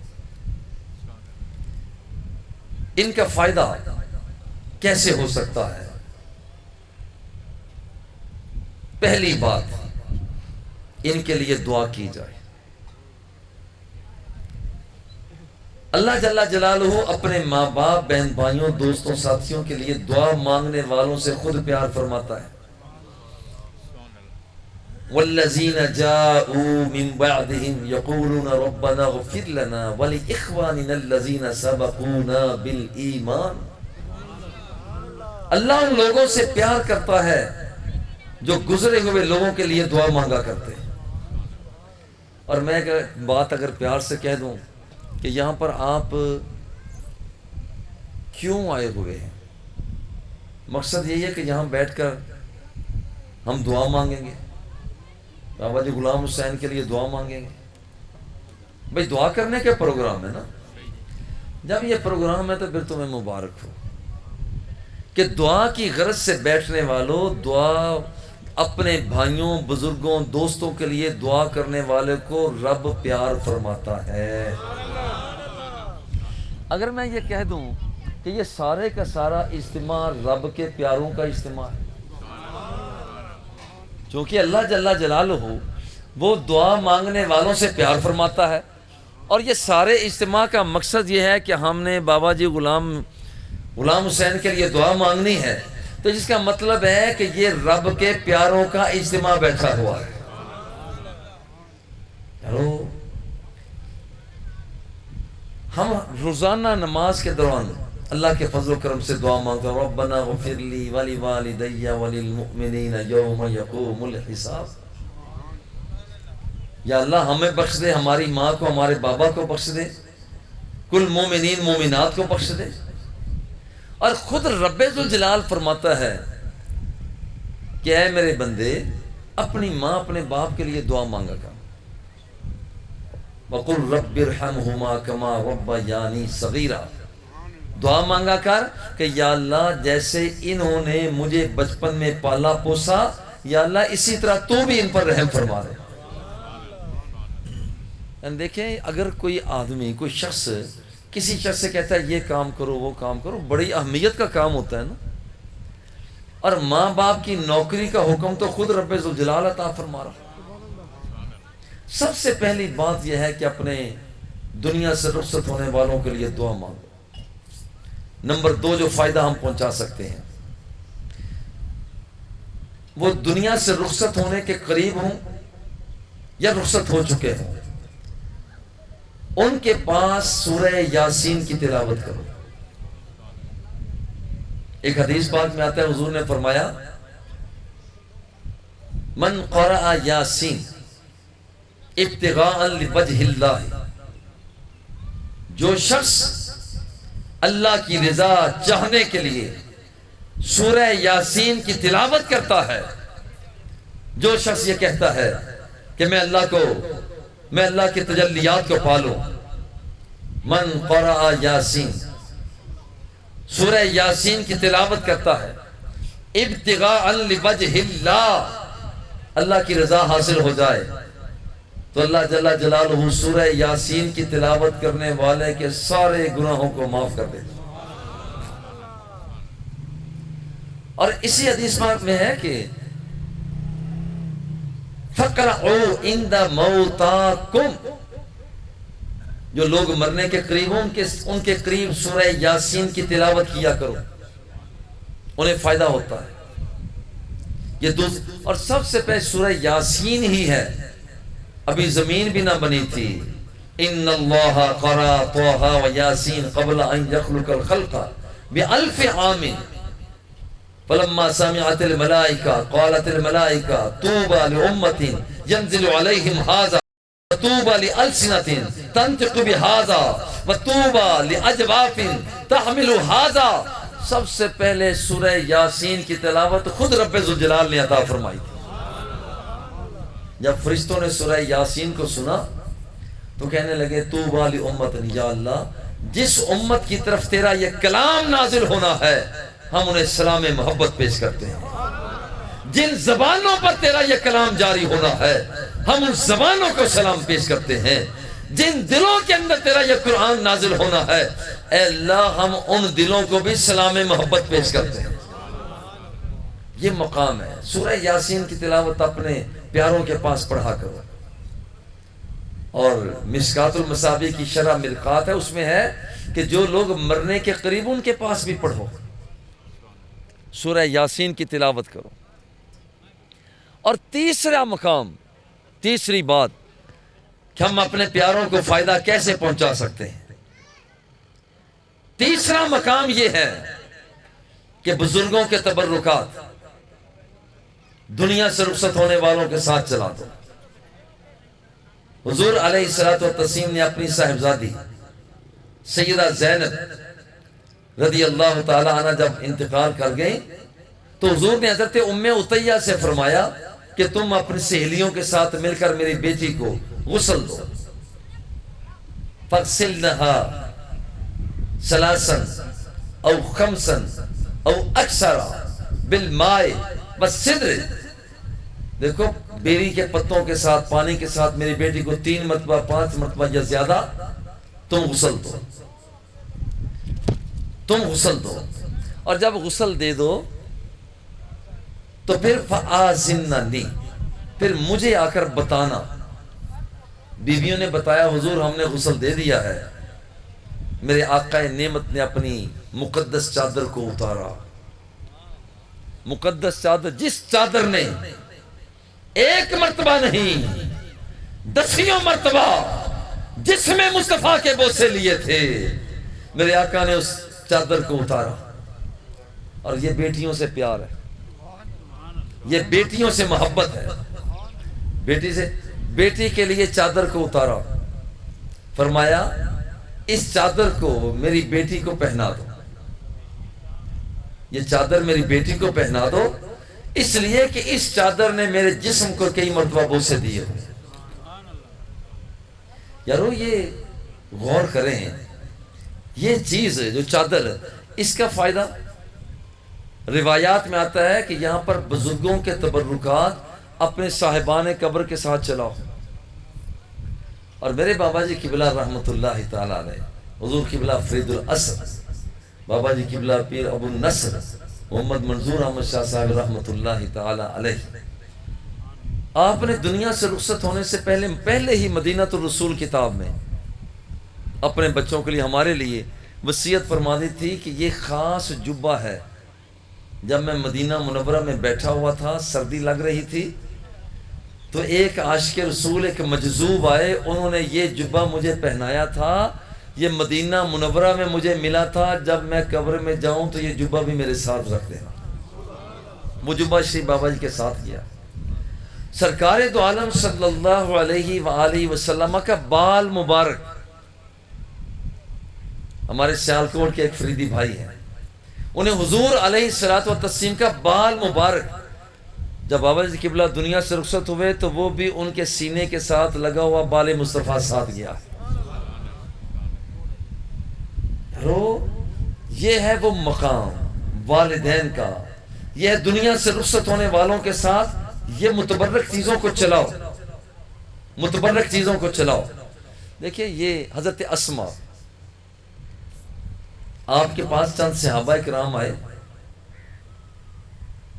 ان کا فائدہ کیسے ہو سکتا ہے؟ پہلی بات، ان کے لیے دعا کی جائے. اللہ جل جلالہ اپنے ماں باپ، بہن بھائیوں، دوستوں، ساتھیوں کے لیے دعا مانگنے والوں سے خود پیار فرماتا ہے. والذین جاءوا من بعدهم یقولون ربنا اغفر لنا ولإخواننا الذین سبقونا بالایمان. اللہ ان لوگوں سے پیار کرتا ہے جو گزرے ہوئے لوگوں کے لیے دعا مانگا کرتے ہیں. اور میں بات اگر پیار سے کہہ دوں کہ یہاں پر آپ کیوں آئے ہوئے ہیں، مقصد یہی ہے کہ یہاں بیٹھ کر ہم دعا مانگیں گے، بابا جی غلام حسین کے لیے دعا مانگیں گے. بھئی دعا کرنے کے پروگرام ہے نا. جب یہ پروگرام ہے تو پھر تمہیں مبارک ہو کہ دعا کی غرض سے بیٹھنے والوں، دعا اپنے بھائیوں، بزرگوں، دوستوں کے لیے دعا کرنے والے کو رب پیار فرماتا ہے. اگر میں یہ کہہ دوں کہ یہ سارے کا سارا اجتماع رب کے پیاروں کا اجتماع ہے، چونکہ اللہ جل جلالہ وہ دعا مانگنے والوں سے پیار فرماتا ہے. اور یہ سارے اجتماع کا مقصد یہ ہے کہ ہم نے بابا جی غلام حسین کے لیے دعا مانگنی ہے، تو جس کا مطلب ہے کہ یہ رب کے پیاروں کا اجتماع بیٹھا ہوا ہے. ہم روزانہ نماز کے دوران اللہ کے فضل و کرم سے دعا مانگتے ہیں، ربنا اغفر لی ولوالدی وللمؤمنین یوم یقوم الحساب. یا اللہ ہمیں بخش دے، ہماری ماں کو، ہمارے بابا کو بخش دے، کل مومنین مومنات کو بخش دے. اور خود رب ذوالجلال فرماتا ہے کہ اے میرے بندے، اپنی ماں اپنے باپ کے لیے دعا مانگا کر. وَقُلْ رَبِّ ارْحَمْهُمَا كَمَا رَبَّيَانِي صَغِيرًا، دعا مانگا کر کہ یا اللہ جیسے انہوں نے مجھے بچپن میں پالا پوسا، یا اللہ اسی طرح تو بھی ان پر رحم فرما دے۔ دیکھیں اگر کوئی آدمی، کوئی شخص کسی شخص سے کہتا ہے یہ کام کرو وہ کام کرو، بڑی اہمیت کا کام ہوتا ہے نا، اور ماں باپ کی نوکری کا حکم تو خود رب ذوالجلال عطا فرما رہا۔ سب سے پہلی بات یہ ہے کہ اپنے دنیا سے رخصت ہونے والوں کے لیے دعا مانگو۔ نمبر 2 جو فائدہ ہم پہنچا سکتے ہیں، وہ دنیا سے رخصت ہونے کے قریب ہوں یا رخصت ہو چکے ہوں، ان کے پاس سورہ یاسین کی تلاوت کرو۔ ایک حدیث پاک میں آتا ہے، حضور نے فرمایا من قرأ یاسین ابتغاء لوجہ اللہ، جو شخص اللہ کی رضا چاہنے کے لیے سورہ یاسین کی تلاوت کرتا ہے، جو شخص یہ کہتا ہے کہ میں اللہ کی تجلیات کو پالوں، من قرأ یاسین، سورہ یاسین کی تلاوت کرتا ہے ابتغاء لوجہ اللہ، اللہ کی رضا حاصل ہو جائے، تو اللہ جل جلالہ سورہ یاسین کی تلاوت کرنے والے کے سارے گناہوں کو معاف کر دیتا۔ اور اسی حدیث میں ہے کہ فَقْرَعُوا عِنْدَ مَوْتَاكُمْ، جو لوگ مرنے کے قریب ہوں ان کے قریب سورہ یاسین کی تلاوت کیا کرو، انہیں فائدہ ہوتا ہے۔ یہ اور سب سے پہلے سورہ یاسین ہی ہے، ابھی زمین بھی نہ بنی تھی۔ ان اللہ قرأ طٰہٰ و یاسین قبل ان یخلق الخلق بألف عام فلما سمعت الملائکہ قالت الملائکہ طوبى لأمۃ ينزل علیہم ھذا وطوبى لألسنۃ تنطق بھذا وطوبى لأجواف تحمل ھذا۔ سب سے پہلے سورہ یاسین کی تلاوت خود رب ذوالجلال نے عطا فرمائی تھی۔ جب فرشتوں نے سورہ یاسین کو سنا تو کہنے لگے طوبیٰ لأمۃ، یا اللہ جس امت کی طرف تیرا یہ کلام نازل ہونا ہے ہم انہیں سلام محبت پیش کرتے ہیں، جن زبانوں پر تیرا یہ کلام جاری ہونا ہے ہم ان زبانوں کو سلام پیش کرتے ہیں، جن دلوں کے اندر تیرا یہ قرآن نازل ہونا ہے اے اللہ ہم ان دلوں کو بھی سلام محبت پیش کرتے ہیں۔ یہ مقام ہے۔ سورہ یاسین کی تلاوت اپنے پیاروں کے پاس پڑھا کرو، اور مشکات المصابیح کی شرح مرقات ہے، اس میں ہے کہ جو لوگ مرنے کے قریب ان کے پاس بھی پڑھو، سورہ یاسین کی تلاوت کرو۔ اور تیسرا مقام، تیسری بات کہ ہم اپنے پیاروں کو فائدہ کیسے پہنچا سکتے ہیں، تیسرا مقام یہ ہے کہ بزرگوں کے تبرکات دنیا سے رخصت ہونے والوں کے ساتھ چلا دو۔ حضور علیہ الصلوۃ والتسلیم نے اپنی صاحبزادی سیدہ زینب رضی اللہ تعالی عنہ جب انتقال کر گئی تو حضور نے حضرت ام عطیہ سے فرمایا کہ تم اپنی سہیلیوں کے ساتھ مل کر میری بیٹی کو غسل دو۔ فَاغْسِلْنَهَا ثَلَاثًا أَوْ خَمْسًا أَوْ أَكْثَرَ بِالْمَاءِ وَالسِّدْرِ۔ دیکھو بیری کے پتوں کے ساتھ، پانی کے ساتھ میری بیٹی کو 3 مرتبہ 5 مرتبہ یا زیادہ تم غسل دو، تم غسل دو۔ اور جب غسل دے دو تو پھر فَآذِنَّنِي، پھر مجھے آ کر بتانا۔ بیویوں نے بتایا حضور ہم نے غسل دے دیا ہے، میرے آقا نعمت نے اپنی مقدس چادر کو اتارا۔ مقدس چادر، جس چادر نے ایک مرتبہ نہیں 10 مرتبہ جسم مصطفیٰ کے بوسے لیے تھے، میرے آقا نے اس چادر کو اتارا۔ اور یہ بیٹیوں سے پیار ہے، یہ بیٹیوں سے محبت ہے۔ بیٹی کے لیے چادر کو اتارا، فرمایا اس چادر کو میری بیٹی کو پہنا دو، یہ چادر میری بیٹی کو پہنا دو، اس لیے کہ اس چادر نے میرے جسم کو کئی مرتبہ بوسے دیے۔ یارو یہ غور کریں، یہ چیز جو چادر، اس کا فائدہ روایات میں آتا ہے کہ یہاں پر بزرگوں کے تبرکات اپنے صاحبان قبر کے ساتھ چلاؤ. اور میرے بابا جی قبلہ رحمۃ اللہ تعالیٰ علیہ، حضور قبلہ فرید الاسر، بابا جی قبلہ پیر ابو النصر محمد منظور احمد شاہ صاحب رحمۃ اللہ تعالیٰ علیہ، آپ نے دنیا سے رخصت ہونے سے پہلے ہی مدینۃ الرسول کتاب میں اپنے بچوں کے لیے، ہمارے لیے وصیت فرما دی تھی کہ یہ خاص جبہ ہے. جب میں مدینہ منورہ میں بیٹھا ہوا تھا، سردی لگ رہی تھی، تو ایک عاشق رسول، ایک مجذوب آئے، انہوں نے یہ جبہ مجھے پہنایا تھا. یہ مدینہ منورہ میں مجھے ملا تھا. جب میں قبر میں جاؤں تو یہ جبہ بھی میرے ساتھ رکھ دینا. وہ جبہ شریف بابا جی کے ساتھ گیا. سرکار دو عالم صلی اللہ علیہ وآلہ وسلم کا بال مبارک، ہمارے سیالکوٹ کے ایک فریدی بھائی ہیں، انہیں حضور علیہ الصلوۃ والتسلیم کا بال مبارک، جب بابا جی قبلہ دنیا سے رخصت ہوئے تو وہ بھی ان کے سینے کے ساتھ لگا ہوا بال مصطفیٰ ساتھ گیا. یہ ہے وہ مقام والدین کا، یہ ہے دنیا سے رخصت ہونے والوں کے ساتھ یہ متبرک چیزوں کو چلاؤ، متبرک چیزوں کو چلاؤ. دیکھیں یہ حضرت اسما، آپ کے پاس چند صحابہ کرام آئے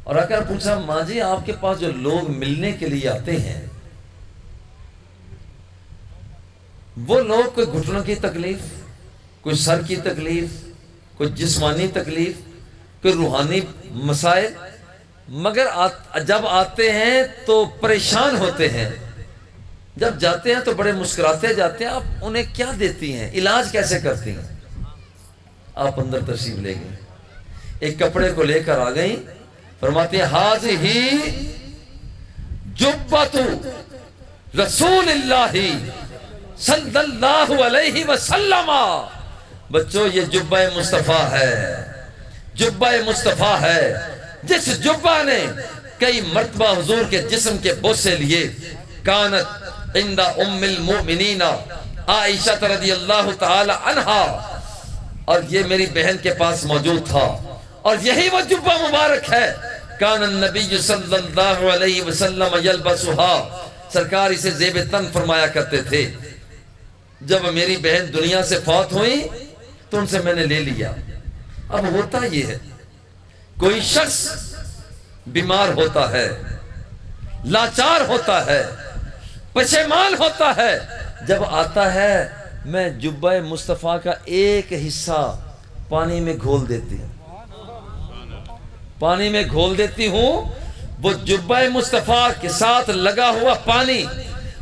اور آ کر پوچھا، ماں جی آپ کے پاس جو لوگ ملنے کے لیے آتے ہیں، وہ لوگ کوئی گھٹنوں کی تکلیف، کوئی سر کی تکلیف، کوئی جسمانی تکلیف، کوئی روحانی مسائل، مگر جب آتے ہیں تو پریشان ہوتے ہیں، جب جاتے ہیں تو بڑے مسکراتے جاتے ہیں. آپ انہیں کیا دیتی ہیں، علاج کیسے کرتی ہیں؟ آپ اندر تشریف لے گئے، ایک کپڑے کو لے کر آ گئی، فرماتے ہیں ہذہ جبۃ رسول اللہ صلی اللہ علیہ وسلم. بچوں یہ جبہ مصطفیٰ ہے، جبہ مصطفیٰ ہے، جس جبہ نے کئی مرتبہ حضور کے جسم کے بوسے لیے. کانت عند ام المؤمنین عائشہ رضی اللہ تعالی عنہا، اور یہ میری بہن کے پاس موجود تھا، اور یہی وہ جبہ مبارک ہے. کان النبی صلی اللہ علیہ وسلم یلبسها، سرکار اسے زیب تن فرمایا کرتے تھے. جب میری بہن دنیا سے فوت ہوئی تو ان سے میں نے لے لیا. اب ہوتا یہ ہے، کوئی شخص بیمار ہوتا ہے، لاچار ہوتا ہے، پشیمان ہوتا ہے، جب آتا ہے میں جبہ مصطفیٰ کا ایک حصہ پانی میں گھول دیتی ہوں، پانی میں گھول دیتی ہوں. وہ جبہ مصطفیٰ کے ساتھ لگا ہوا پانی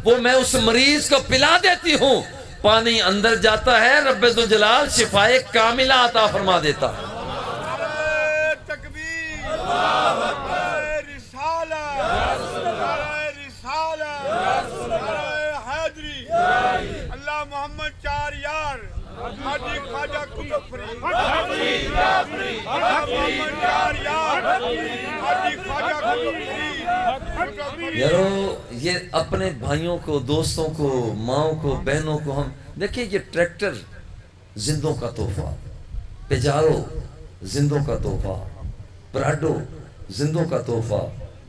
وہ میں اس مریض کو پلا دیتی ہوں. پانی اندر جاتا ہے، رب ذوالجلال شفائے کاملہ عطا فرما دیتا ہے. اللہ محمد چار یار حاجی خواجہ قطب فرید، محمد چار یار حاجی خواجہ قطب فرید. یارو یہ اپنے بھائیوں کو، دوستوں کو، ماؤں کو، بہنوں کو ہم دیکھیں. یہ ٹریکٹر زندوں کا تحفہ، پیجارو زندوں کا تحفہ، پراڈو زندوں کا تحفہ،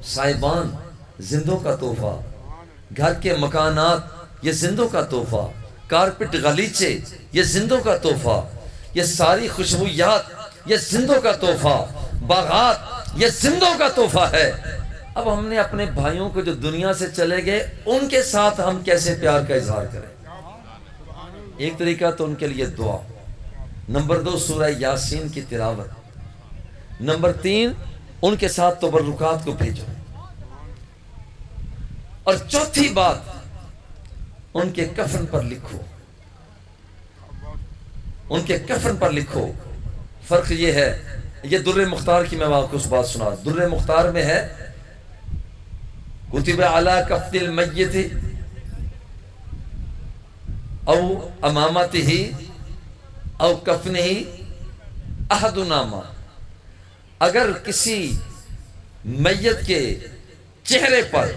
سائبان زندوں کا تحفہ، گھر کے مکانات یہ زندوں کا تحفہ، کارپٹ غلیچے یہ زندوں کا تحفہ، یہ ساری خوشبویات یہ زندوں کا تحفہ، باغات یہ زندوں کا تحفہ ہے. اب ہم نے اپنے بھائیوں کو جو دنیا سے چلے گئے ان کے ساتھ ہم کیسے پیار کا اظہار کریں؟ ایک طریقہ تو ان کے لیے دعا، نمبر 2 سورہ یاسین کی تلاوت، نمبر 3 ان کے ساتھ تبرکات کو بھیجو، اور چوتھی بات ان کے کفن پر لکھو، ان کے کفن پر لکھو. فرق یہ ہے، یہ در مختار کی میں آپ کو اس بات سنا. در مختار میں ہے کتب علی کفن المیت او امامتہ او کفنہ احد نامہ. اگر کسی میت کے چہرے پر،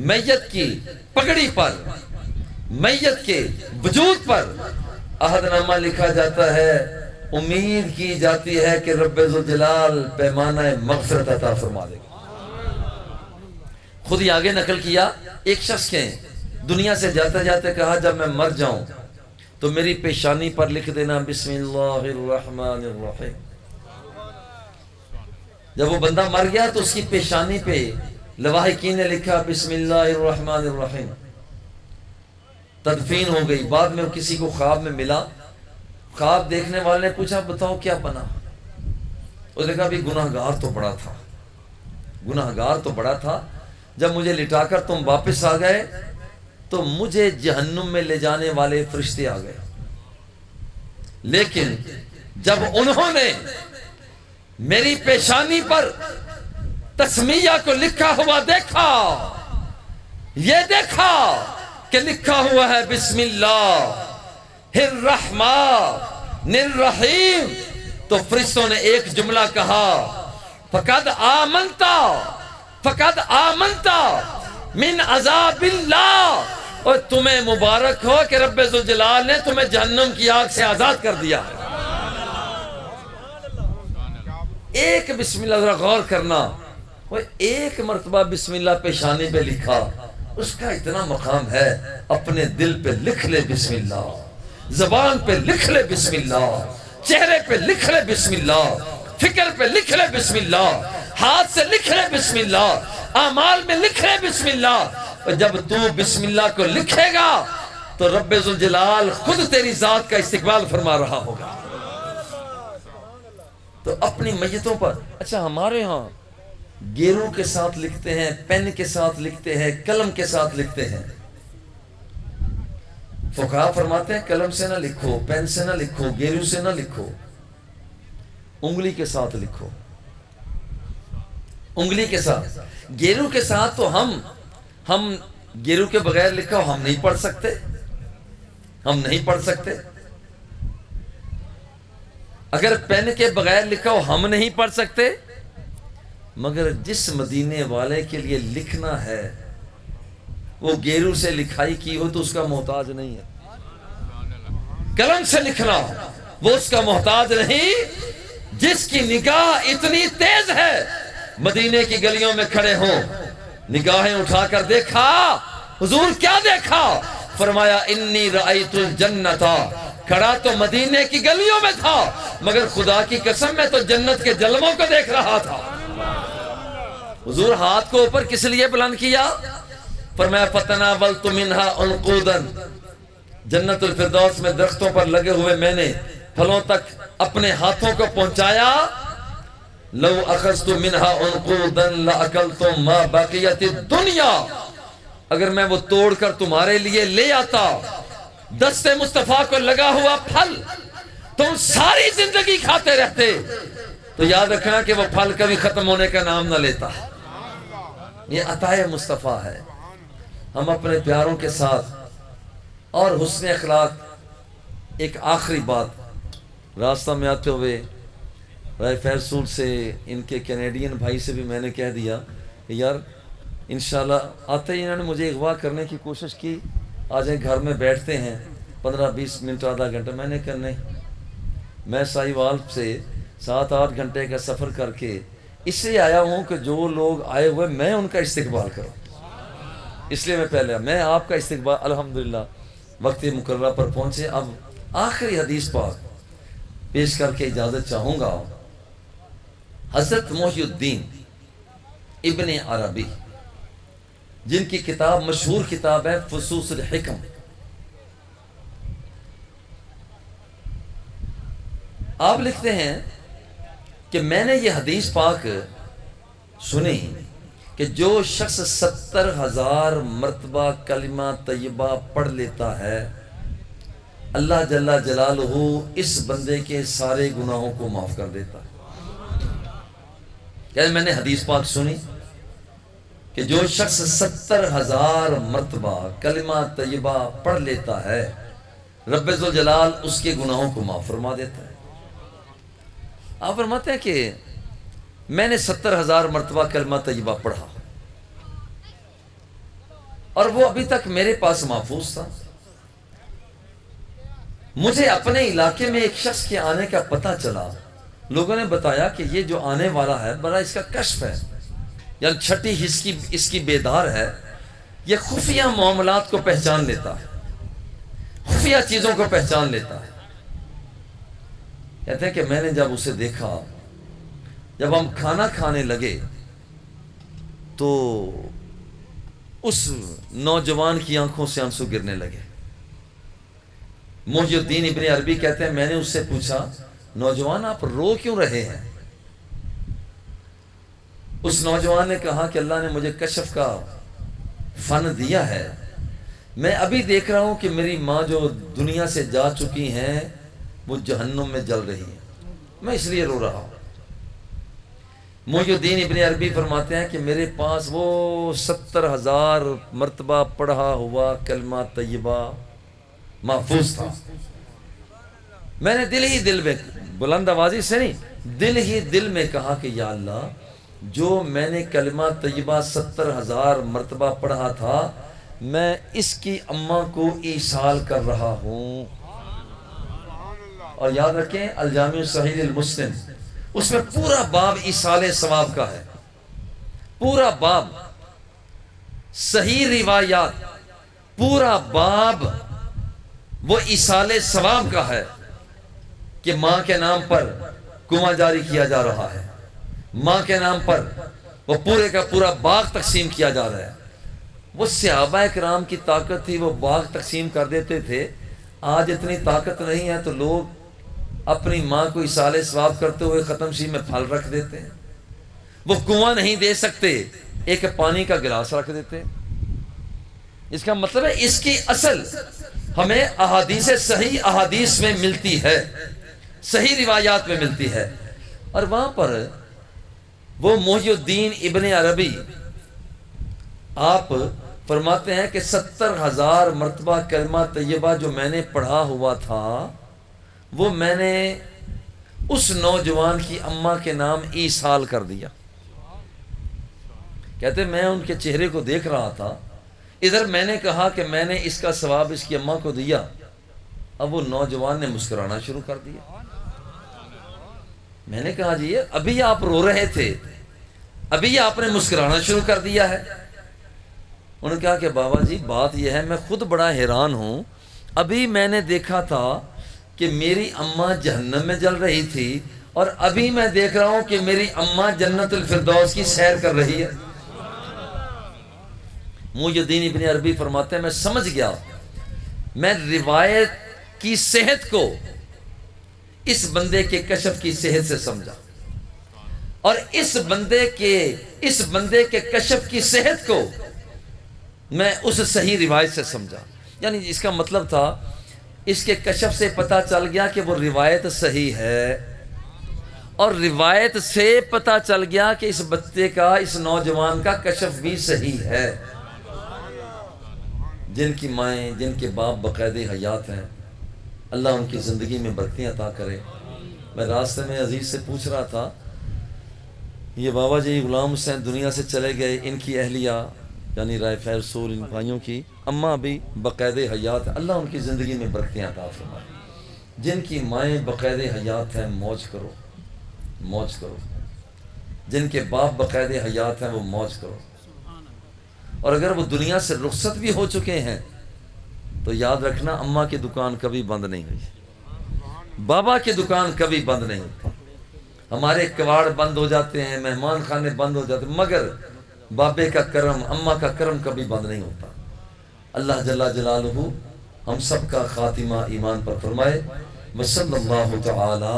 میت کی پگڑی پر میت کے وجود پر عہد نامہ لکھا جاتا ہے، امید کی جاتی ہے کہ رب ذوالجلال پیمانہ مغفرت عطا فرما دے گا۔ خود ہی آگے نقل کیا، ایک شخص کے دنیا سے جاتے جاتے کہا جب میں مر جاؤں تو میری پیشانی پر لکھ دینا بسم اللہ الرحمن الرحیم۔ جب وہ بندہ مر گیا تو اس کی پیشانی پہ لواحقین نے لکھا بسم اللہ الرحمن الرحیم۔ تدفین ہو گئی۔ بعد میں کسی کو خواب میں ملا، خواب دیکھنے والے نے پوچھا بتاؤ کیا بنا؟ اس نے کہا بھی گناہگار تو بڑا تھا، گناہگار تو بڑا تھا، جب مجھے لٹا کر تم واپس آ گئے تو مجھے جہنم میں لے جانے والے فرشتے آ گئے، لیکن جب انہوں نے میری پیشانی پر تسمیہ کو لکھا ہوا دیکھا، یہ دیکھا کہ لکھا ہوا ہے بسم اللہ الرحمن الرحیم، تو فرشتوں نے ایک جملہ کہا فقد آمنتا فقد آمنتا من عذاب اللہ، اور تمہیں مبارک ہو کہ رب ذوالجلال نے تمہیں جہنم کی آگ سے آزاد کر دیا ہے۔ ایک بسم اللہ، ذرا غور کرنا، وہ ایک مرتبہ بسم اللہ پیشانی پہ لکھا، اس کا اتنا مقام ہے۔ اپنے دل پہ لکھ لے بسم اللہ، زبان پہ لکھ لے بسم اللہ، چہرے پہ لکھ لے بسم اللہ، فکر پہ لکھ لے بسم اللہ، ہاتھ سے لکھ لے بسم اللہ، اعمال میں لکھ لے بسم اللہ۔ اور جب تو بسم اللہ کو لکھے گا تو رب ذوالجلال خود تیری ذات کا استقبال فرما رہا ہوگا۔ تو اپنی میتوں پر، اچھا ہمارے ہاں گیروں کے ساتھ لکھتے ہیں، پین کے ساتھ لکھتے ہیں، قلم کے ساتھ لکھتے ہیں۔ فقہا فرماتے ہیں قلم سے نہ لکھو، پین سے نہ لکھو، گیروں سے نہ لکھو، انگلی کے ساتھ لکھو، انگلی کے ساتھ۔ گیروں کے ساتھ تو ہم گیروں کے بغیر لکھا ہم نہیں پڑھ سکتے، ہم نہیں پڑھ سکتے۔ اگر پین کے بغیر لکھا ہو ہم نہیں پڑھ سکتے، مگر جس مدینے والے کے لیے لکھنا ہے وہ گیرو سے لکھائی کی ہو تو اس کا محتاج نہیں ہے۔ قلم سے لکھنا وہ اس کا محتاج نہیں، جس کی نگاہ اتنی تیز ہے، مدینے کی گلیوں میں کھڑے ہوں، نگاہیں اٹھا کر دیکھا، حضور کیا دیکھا؟ فرمایا انی رأیت الجنت، کھڑا تو مدینے کی گلیوں میں تھا مگر خدا کی قسم میں تو جنت کے جلووں کو دیکھ رہا تھا۔ حضور ہاتھ کو اوپر کس لیے بلند کیا؟ فرمایا فتناولت منہا عنقودا، جنت الفردوس میں درختوں پر لگے ہوئے میں نے پھلوں تک اپنے ہاتھوں کو پہنچایا۔ لو اخذت منہا عنقودا لاکلت ما بقیت الدنیا، اگر میں وہ توڑ کر تمہارے لیے لے آتا دست مصطفیٰ کو لگا ہوا پھل، تم ساری زندگی کھاتے رہتے، تو یاد رکھنا کہ وہ پھل کبھی ختم ہونے کا نام نہ لیتا۔ یہ عطا مصطفیٰ ہے۔ ہم اپنے پیاروں کے ساتھ اور حسن اخلاق۔ ایک آخری بات، راستہ میں آتے ہوئے رائے فیرسول سے ان کے کینیڈین بھائی سے بھی میں نے کہہ دیا کہ یار انشاءاللہ آتے ہی انہوں نے مجھے اغوا کرنے کی کوشش کی، آ جائیں گھر میں بیٹھتے ہیں 15-20 منٹ آدھا گھنٹہ۔ میں نے کہا نہیں، میں ساہیوال سے 7-8 گھنٹے کا سفر کر کے اس لیے آیا ہوں کہ جو لوگ آئے ہوئے میں ان کا استقبال کروں، اس لیے میں پہلے میں آپ کا استقبال الحمدللہ وقت مقررہ پر پہنچے۔ اب آخری حدیث پاک پیش کر کے اجازت چاہوں گا۔ حضرت محی الدین ابن عربی، جن کی کتاب مشہور کتاب ہے فصوص الحکم، آپ لکھتے ہیں کہ میں نے یہ حدیث پاک سنی کہ جو شخص 70,000 مرتبہ کلمہ طیبہ پڑھ لیتا ہے، اللہ جل جلالہ اس بندے کے سارے گناہوں کو معاف کر دیتا ہے۔ کہ میں نے حدیث پاک سنی کہ جو شخص 70,000 مرتبہ کلمہ طیبہ پڑھ لیتا ہے، رب ذوالجلال اس کے گناہوں کو معاف فرما دیتا ہے۔ آپ فرماتے ہیں کہ میں نے 70,000 مرتبہ کلمہ طیبہ پڑھا اور وہ ابھی تک میرے پاس محفوظ تھا۔ مجھے اپنے علاقے میں ایک شخص کے آنے کا پتہ چلا، لوگوں نے بتایا کہ یہ جو آنے والا ہے بڑا اس کا کشف ہے، یعنی چھٹی اس کی بیدار ہے، یہ خفیہ معاملات کو پہچان لیتا ہے، خفیہ چیزوں کو پہچان لیتا ہے۔ کہتے ہیں کہ میں نے جب اسے دیکھا، جب ہم کھانا کھانے لگے تو اس نوجوان کی آنکھوں سے آنسو گرنے لگے۔ محی الدین ابن عربی کہتے ہیں میں نے اس سے پوچھا، نوجوان آپ رو کیوں رہے ہیں؟ اس نوجوان نے کہا کہ اللہ نے مجھے کشف کا فن دیا ہے، میں ابھی دیکھ رہا ہوں کہ میری ماں جو دنیا سے جا چکی ہیں وہ جہنم میں جل رہی ہیں، میں اس لیے رو رہا ہوں۔ محی الدین ابن عربی فرماتے ہیں کہ میرے پاس وہ 70,000 مرتبہ پڑھا ہوا کلمہ طیبہ محفوظ تھا۔ میں نے دل ہی دل میں، بلند آوازی سے نہیں، دل ہی دل میں کہا کہ یا اللہ، جو میں نے کلمہ طیبہ 70,000 مرتبہ پڑھا تھا، میں اس کی اماں کو ایصال کر رہا ہوں۔ اور یاد رکھیں الجامع الصحیح المسلم، اس میں پورا باب ایصال ثواب کا ہے، پورا باب صحیح روایات، پورا باب وہ ایصال ثواب کا ہے کہ ماں کے نام پر کنواں جاری کیا جا رہا ہے، ماں کے نام پر وہ پورے کا پورا باغ تقسیم کیا جا رہا ہے۔ وہ صحابہ کرام کی طاقت تھی، وہ باغ تقسیم کر دیتے تھے۔ آج اتنی طاقت نہیں ہے تو لوگ اپنی ماں کو ایصال ثواب کرتے ہوئے ختم سی میں پھل رکھ دیتے ہیں۔ وہ کنواں نہیں دے سکتے، ایک پانی کا گلاس رکھ دیتے ہیں۔ اس کا مطلب ہے اس کی اصل ہمیں احادیث صحیح احادیث میں ملتی ہے، صحیح روایات میں ملتی ہے۔ اور وہاں پر وہ محی الدین ابن عربی آپ فرماتے ہیں کہ 70,000 مرتبہ کلمہ طیبہ جو میں نے پڑھا ہوا تھا، وہ میں نے اس نوجوان کی اماں کے نام ایصال کر دیا۔ کہتے میں ان کے چہرے کو دیکھ رہا تھا، ادھر میں نے کہا کہ میں نے اس کا ثواب اس کی اماں کو دیا، اب وہ نوجوان نے مسکرانا شروع کر دیا۔ میں نے کہا جی ابھی آپ رو رہے تھے، ابھی آپ نے مسکرانا شروع کر دیا ہے۔ انہوں نے کہا کہ بابا جی بات یہ ہے، میں خود بڑا حیران ہوں، ابھی میں نے دیکھا تھا کہ میری اماں جہنم میں جل رہی تھی، اور ابھی میں دیکھ رہا ہوں کہ میری اماں جنت الفردوس کی سیر کر رہی ہے۔ محی الدین ابن عربی فرماتے ہیں میں سمجھ گیا، میں روایت کی صحت کو اس بندے کے کشف کی صحت سے سمجھا، اور اس بندے کے کشف کی صحت کو میں اس صحیح روایت سے سمجھا۔ یعنی اس کا مطلب تھا اس کے کشف سے پتہ چل گیا کہ وہ روایت صحیح ہے، اور روایت سے پتہ چل گیا کہ اس بچے کا، اس نوجوان کا کشف بھی صحیح ہے۔ جن کی مائیں، جن کے باپ باقاعدہ حیات ہیں، اللہ ان کی زندگی میں برکتیں عطا کرے۔ میں راستے میں عزیز سے پوچھ رہا تھا، یہ بابا جی غلام حسین دنیا سے چلے گئے، ان کی اہلیہ یعنی رائے خیر رسول، ان بھائیوں کی اماں بھی باقاعدہ حیات ہیں، اللہ ان کی زندگی میں برکتیں عطا فرمائے۔ جن کی مائیں باقاعدہ حیات ہیں موج کرو، موج کرو۔ جن کے باپ باقاعدہ حیات ہیں وہ موج کرو، اور اگر وہ دنیا سے رخصت بھی ہو چکے ہیں تو یاد رکھنا اماں کی دکان کبھی بند نہیں ہوئی، بابا کی دکان کبھی بند نہیں ہوتی۔ ہمارے کواڑ بند ہو جاتے ہیں، مہمان خانے بند ہو جاتے ہیں، مگر بابے کا کرم، اماں کا کرم کبھی بند نہیں ہوتا۔ اللہ جل جلالہ ہم سب کا خاتمہ ایمان پر فرمائے۔ وصلی اللہ تعالی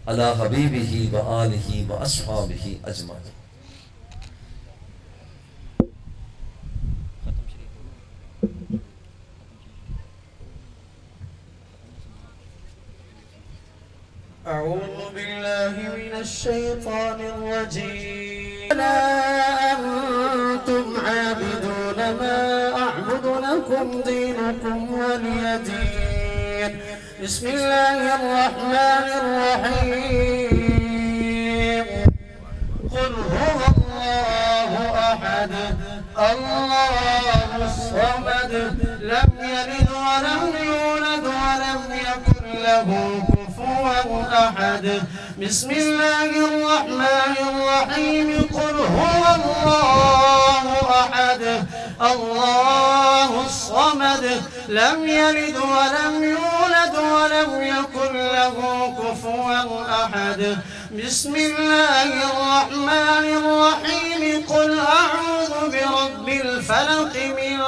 علی حبیبہ وآلہ واصحابہ اجمعین۔ أعوذ بالله من الشيطان الرجيم. لا أنتم عابدون ما أعبد لكم دينكم ولي دين. بسم الله الرحمن الرحيم. قل هو الله أحد الله الصمد لم يلد ولم يولد ولم يكن له كفوا أحد. بسم الله الرحمن الرحيم. قل هو الله أحد الله الصمد لم يلد ولم يولد ولم يكن له كفوا أحد. بسم الله الرحمن الرحيم. قل أعوذ برب الفلق من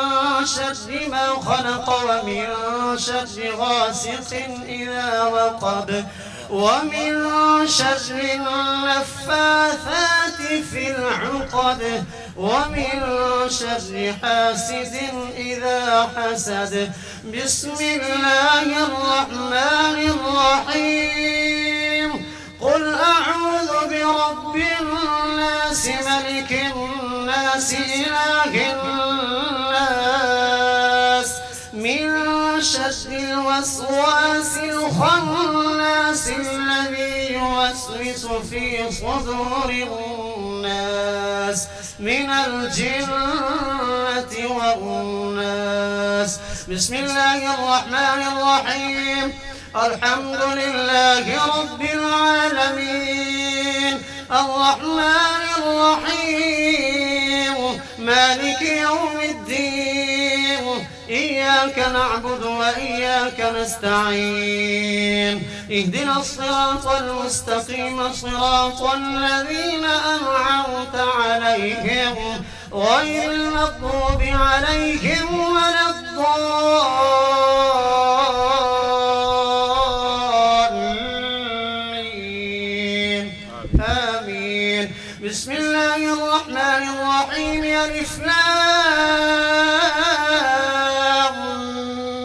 شر ما خلق ومن شر غاسق إذا وقب ومن شر النفاثات في العقد ومن شر حاسد إذا حسد. بسم الله الرحمن الرحيم. قل أعوذ برب الناس ملك الناس إله الناس من شر الوسواس الخناس الذي يوسوس في صدور الناس من الجنة والناس. بسم الله الرحمن الرحيم. الحمد لله رب العالمين الرحمن الرحيم مالك يوم الدين إياك نعبد وإياك نستعين. اهدنا الصراط المستقيم صراط الذين أنعمت عليهم غير المغضوب عليهم ولا الضالين آمين. بسم الله الرحمن الرحيم. ألف لام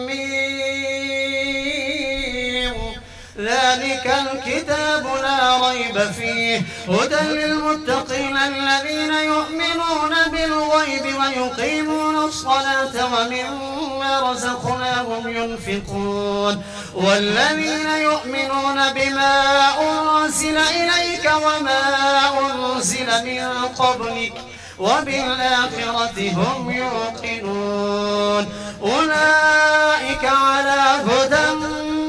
ميم ذلك الكتاب لا ريب فيه هدى للمتقين الذين يؤمنون بالغيب ويقيمون الصلاة ومما رزقناهم ينفقون والذين يؤمنون بما أنزل إليك وما أنزل من قبلك وبالآخرة هم يوقنون. أولئك على هدى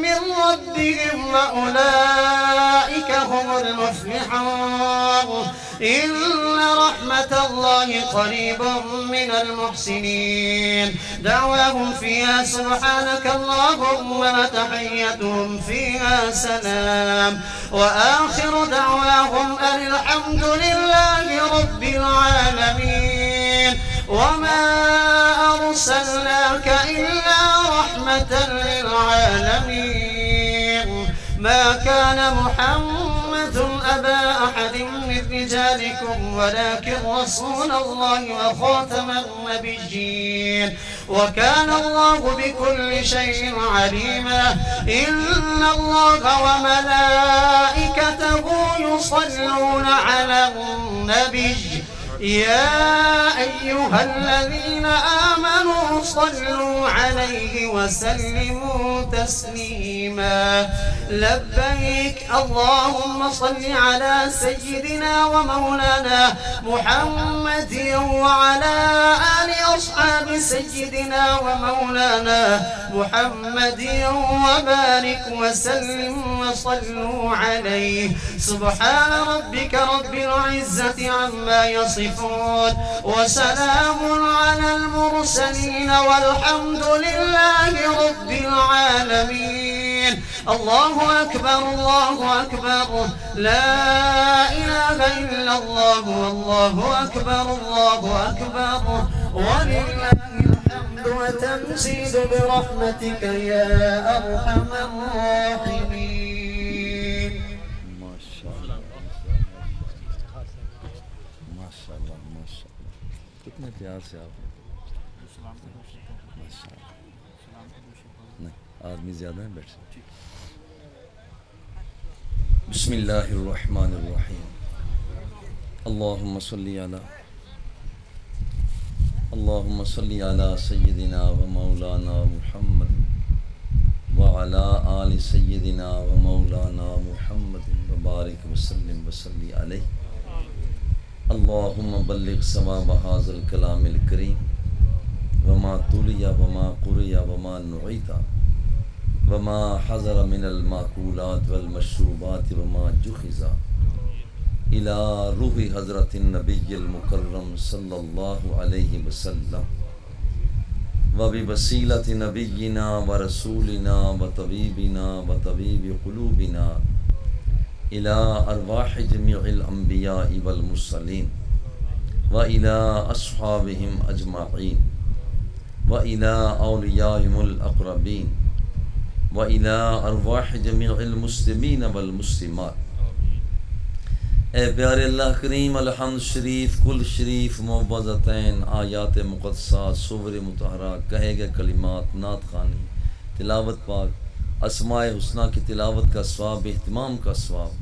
من ربهم وأولئك هم المفلحون. إن رحمة الله قريب من المحسنين. دعواهم فيها سبحانك اللهم وتحيتهم فيها سلام وآخر دعواهم أن الحمد لله رب العالمين. وما أرسلناك إلا رحمة للعالمين. ما كان محمد أبا أحد من رجالكم ولكن رسول الله وخاتم النبيين وكان الله بكل شيء عليما. إن الله وملائكته يصلون على النبي يا أيها الذين آمنوا صلوا عليه وسلموا تسليما. لبيك اللهم صل على سيدنا ومولانا محمد وعلى آل أصحاب سيدنا ومولانا محمد وبارك وسلم وصلوا عليه. سبحان ربك رب العزة عما يصفون وسلام على المرسلين والحمد لله رب العالمين. الله أكبر الله أكبر لا إله إلا الله والله أكبر الله أكبر ولله الحمد وتمجيد برحمتك يا أرحم الراحمين. ما شاء الله ما شاء الله ما شاء الله کتنے پیار سے آپ نہیں آدمی زیادہ ہیں بیٹھے. بسم اللہ الرحمن الرحیم. اللہم صلی علی سیدنا و مولانا محمد وعلی آل سیدنا و مولانا محمد وبارک وسلم وصلی علیہ. اللہم بلغ ثواب ھذا الکلام الکریم وما تلیا وما قریا وما نعیتا وما حضر من الماکولات والمشروبات وما جخز الى روح حضرت النبی المکرم صلی اللہ علیہ وسلم وبوسیلۃ نبینا ورسولنا وطبیبنا وطبیب قلوبنا الى ارواح جمیع الانبیاء والمرسلین وإلى أصحابهم أجمعين وإلى أوليائهم الأقربين وإلى أرواح جميع المسلمين والمسلمات۔ اے پیارے اللہ کریم، الحمد شریف، کل شریف، معوذتین، آیات مقدسات، سور مطہرہ، کہے گئے کلمات، نعت خوانی، تلاوت پاک، اسماء حسنہ کی تلاوت کا ثواب، اہتمام کا ثواب،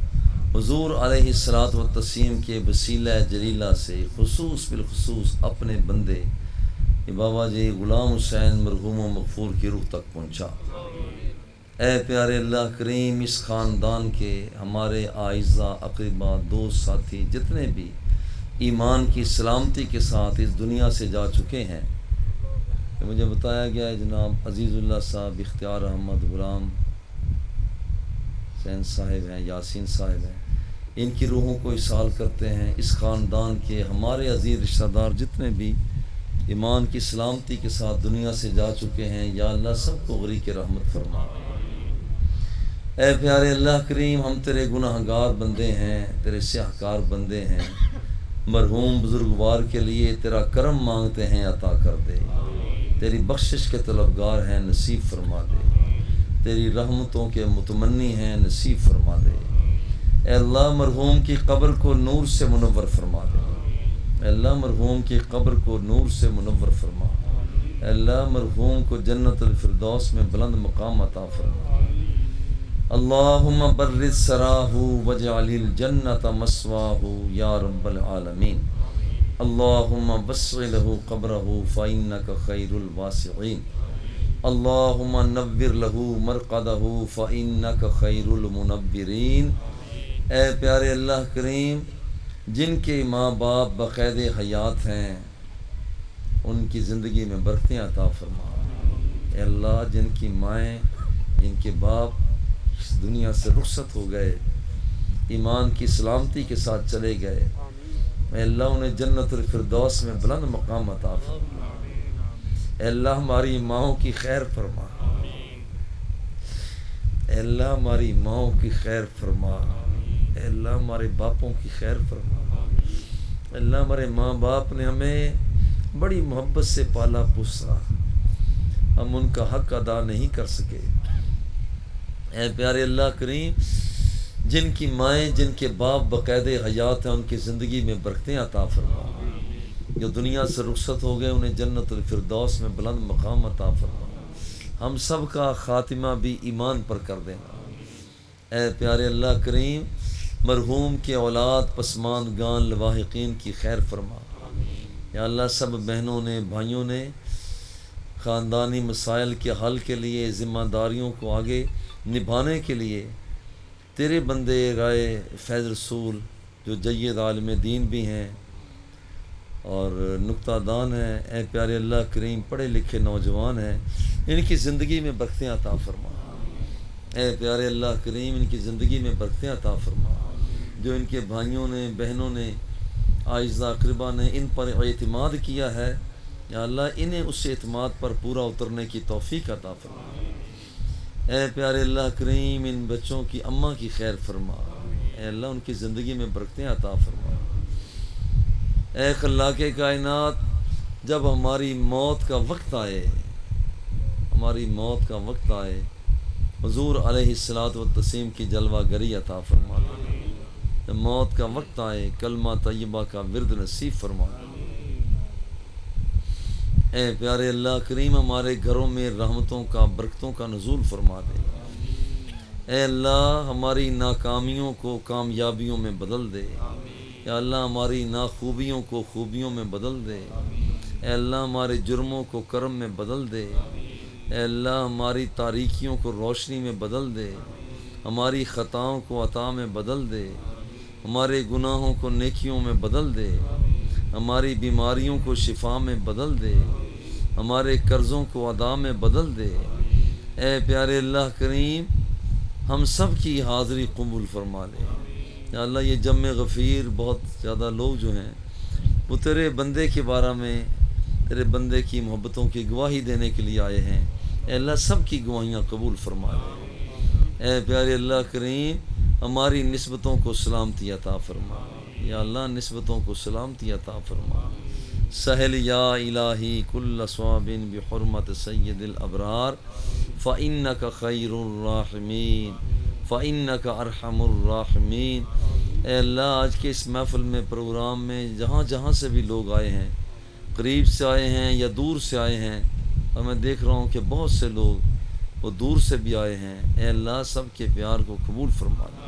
حضور علیہ الصلاۃ والتسلیم کے وسیلہ جلیلہ سے خصوص بالخصوص اپنے بندے بابا جی غلام حسین مرحوم و مغفور کی روح تک پہنچا۔ اے پیارے اللہ کریم، اس خاندان کے ہمارے اعزاء، اقرباء، دوست، ساتھی جتنے بھی ایمان کی سلامتی کے ساتھ اس دنیا سے جا چکے ہیں، مجھے بتایا گیا ہے جناب عزیز اللہ صاحب، اختیار احمد، غلام حسین صاحب ہیں، یاسین صاحب ہیں، ان کی روحوں کو اصال کرتے ہیں۔ اس خاندان کے ہمارے عزیز رشتہ دار جتنے بھی ایمان کی سلامتی کے ساتھ دنیا سے جا چکے ہیں، یا اللہ سب کو غریق رحمت فرما۔ اے پیارے اللہ کریم، ہم تیرے گناہ گار بندے ہیں، تیرے سیاہکار بندے ہیں، مرحوم بزرگوار کے لیے تیرا کرم مانگتے ہیں، عطا کر دے۔ تیری بخشش کے طلبگار ہیں، نصیب فرما دے۔ تیری رحمتوں کے متمنی ہیں، نصیب فرما دے۔ اے اللہ مرحوم کی قبر کو نور سے منور فرما دے۔ اے اللہ مرحوم کی قبر کو نور سے منور فرما۔ اے اللہ مرحوم کو جنت الفردوس میں بلند مقام عطا فرما۔ اللہم برد سراہ واجعل الجنت مسواہ یا رب العالمین۔ اللہم وسع لہ قبرہ فإنک خیر الواسعین۔ اللہم نور لہ مرقدہ فإنک خیر المنورین۔ اے پیارے اللہ کریم، جن کے ماں باپ بقید حیات ہیں ان کی زندگی میں برکتیں عطا فرما۔ اے اللہ جن کی مائیں، جن کے باپ اس دنیا سے رخصت ہو گئے، ایمان کی سلامتی کے ساتھ چلے گئے، اے اللہ انہیں جنت الفردوس میں بلند مقام عطا فرما۔ اے اللہ ہماری ماؤں کی خیر فرما۔ اے اللہ ہماری ماؤں کی خیر فرما۔ اے اللہ ہمارے باپوں کی خیر فرما۔ اے اللہ ہمارے ماں باپ نے ہمیں بڑی محبت سے پالا پوسا، ہم ان کا حق ادا نہیں کر سکے۔ اے پیارے اللہ کریم، جن کی مائیں، جن کے باپ بقید حیات ہیں، ان کی زندگی میں برکتیں عطا فرما۔ جو دنیا سے رخصت ہو گئے انہیں جنت الفردوس میں بلند مقام عطا فرما۔ ہم سب کا خاتمہ بھی ایمان پر کر دینا۔ اے پیارے اللہ کریم، مرحوم کے اولاد پسماندگان لواحقین کی خیر فرما۔ یا اللہ سب بہنوں نے، بھائیوں نے خاندانی مسائل کے حل کے لیے، ذمہ داریوں کو آگے نبھانے کے لیے تیرے بندے رائے فیض رسول جو جید عالم دین بھی ہیں اور نکتہ دان ہیں، اے پیارے اللہ کریم پڑھے لکھے نوجوان ہیں، ان کی زندگی میں برکتیں عطا فرما۔ اے پیارے اللہ کریم ان کی زندگی میں برکتیں عطا فرما۔ جو ان کے بھائیوں نے، بہنوں نے، اعزاء اقربا نے ان پر اعتماد کیا ہے، یا اللہ انہیں اس اعتماد پر پورا اترنے کی توفیق عطا فرما۔ اے پیارے اللہ کریم ان بچوں کی اماں کی خیر فرما۔ اے اللہ ان کی زندگی میں برکتیں عطا فرما۔ اے خلاق کائنات، جب ہماری موت کا وقت آئے، ہماری موت کا وقت آئے، حضور علیہ الصلاۃ والتسلیم کی جلوہ گری عطا فرما دے۔ جب موت کا وقت آئے کلمہ طیبہ کا ورد نصیب فرما دے۔ اے پیارے اللہ کریم ہمارے گھروں میں رحمتوں کا، برکتوں کا نزول فرما دے۔ اے اللہ ہماری ناکامیوں کو کامیابیوں میں بدل دے۔ یا اللہ ہماری ناخوبیوں کو خوبیوں میں بدل دے۔ اے اللہ ہمارے جرموں کو کرم میں بدل دے۔ اے اللہ ہماری تاریکیوں کو روشنی میں بدل دے، ہماری خطاؤں کو عطا میں بدل دے، ہمارے گناہوں کو نیکیوں میں بدل دے، ہماری بیماریوں کو شفا میں بدل دے، ہمارے قرضوں کو ادا میں بدل دے۔ اے پیارے اللہ کریم ہم سب کی حاضری قبول فرما لے یا اللہ. یہ جمع غفیر بہت زیادہ لوگ جو ہیں وہ تیرے بندے کے بارے میں تیرے بندے کی محبتوں کی گواہی دینے کے لیے آئے ہیں. اے اللہ سب کی گواہیاں قبول فرما لے. اے پیارے اللہ کریم ہماری نسبتوں کو سلامتی عطا فرما یا اللہ. نسبتوں کو سلامتی عطا فرما. سہل یا الہی کل صواب بحرمت سید الابرار فإنک خیر الراحمین فإنک ارحم الراحمین. اے اللہ آج کے اس محفل میں پروگرام میں جہاں جہاں سے بھی لوگ آئے ہیں, قریب سے آئے ہیں یا دور سے آئے ہیں, اور میں دیکھ رہا ہوں کہ بہت سے لوگ وہ دور سے بھی آئے ہیں. اے اللہ سب کے پیار کو قبول فرما لے.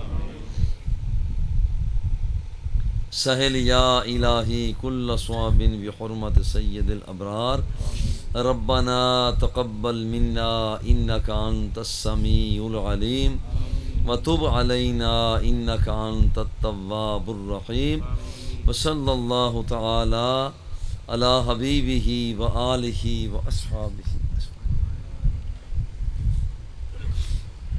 سہل یا الہی کل صواب بحرمت سید الابرار ربنا تقبل منا انک انت السمیع العلیم وتب علینا انک انت التواب الرحیم وصلی اللہ تعالی علی حبیبہ وآلہ واصحابہ.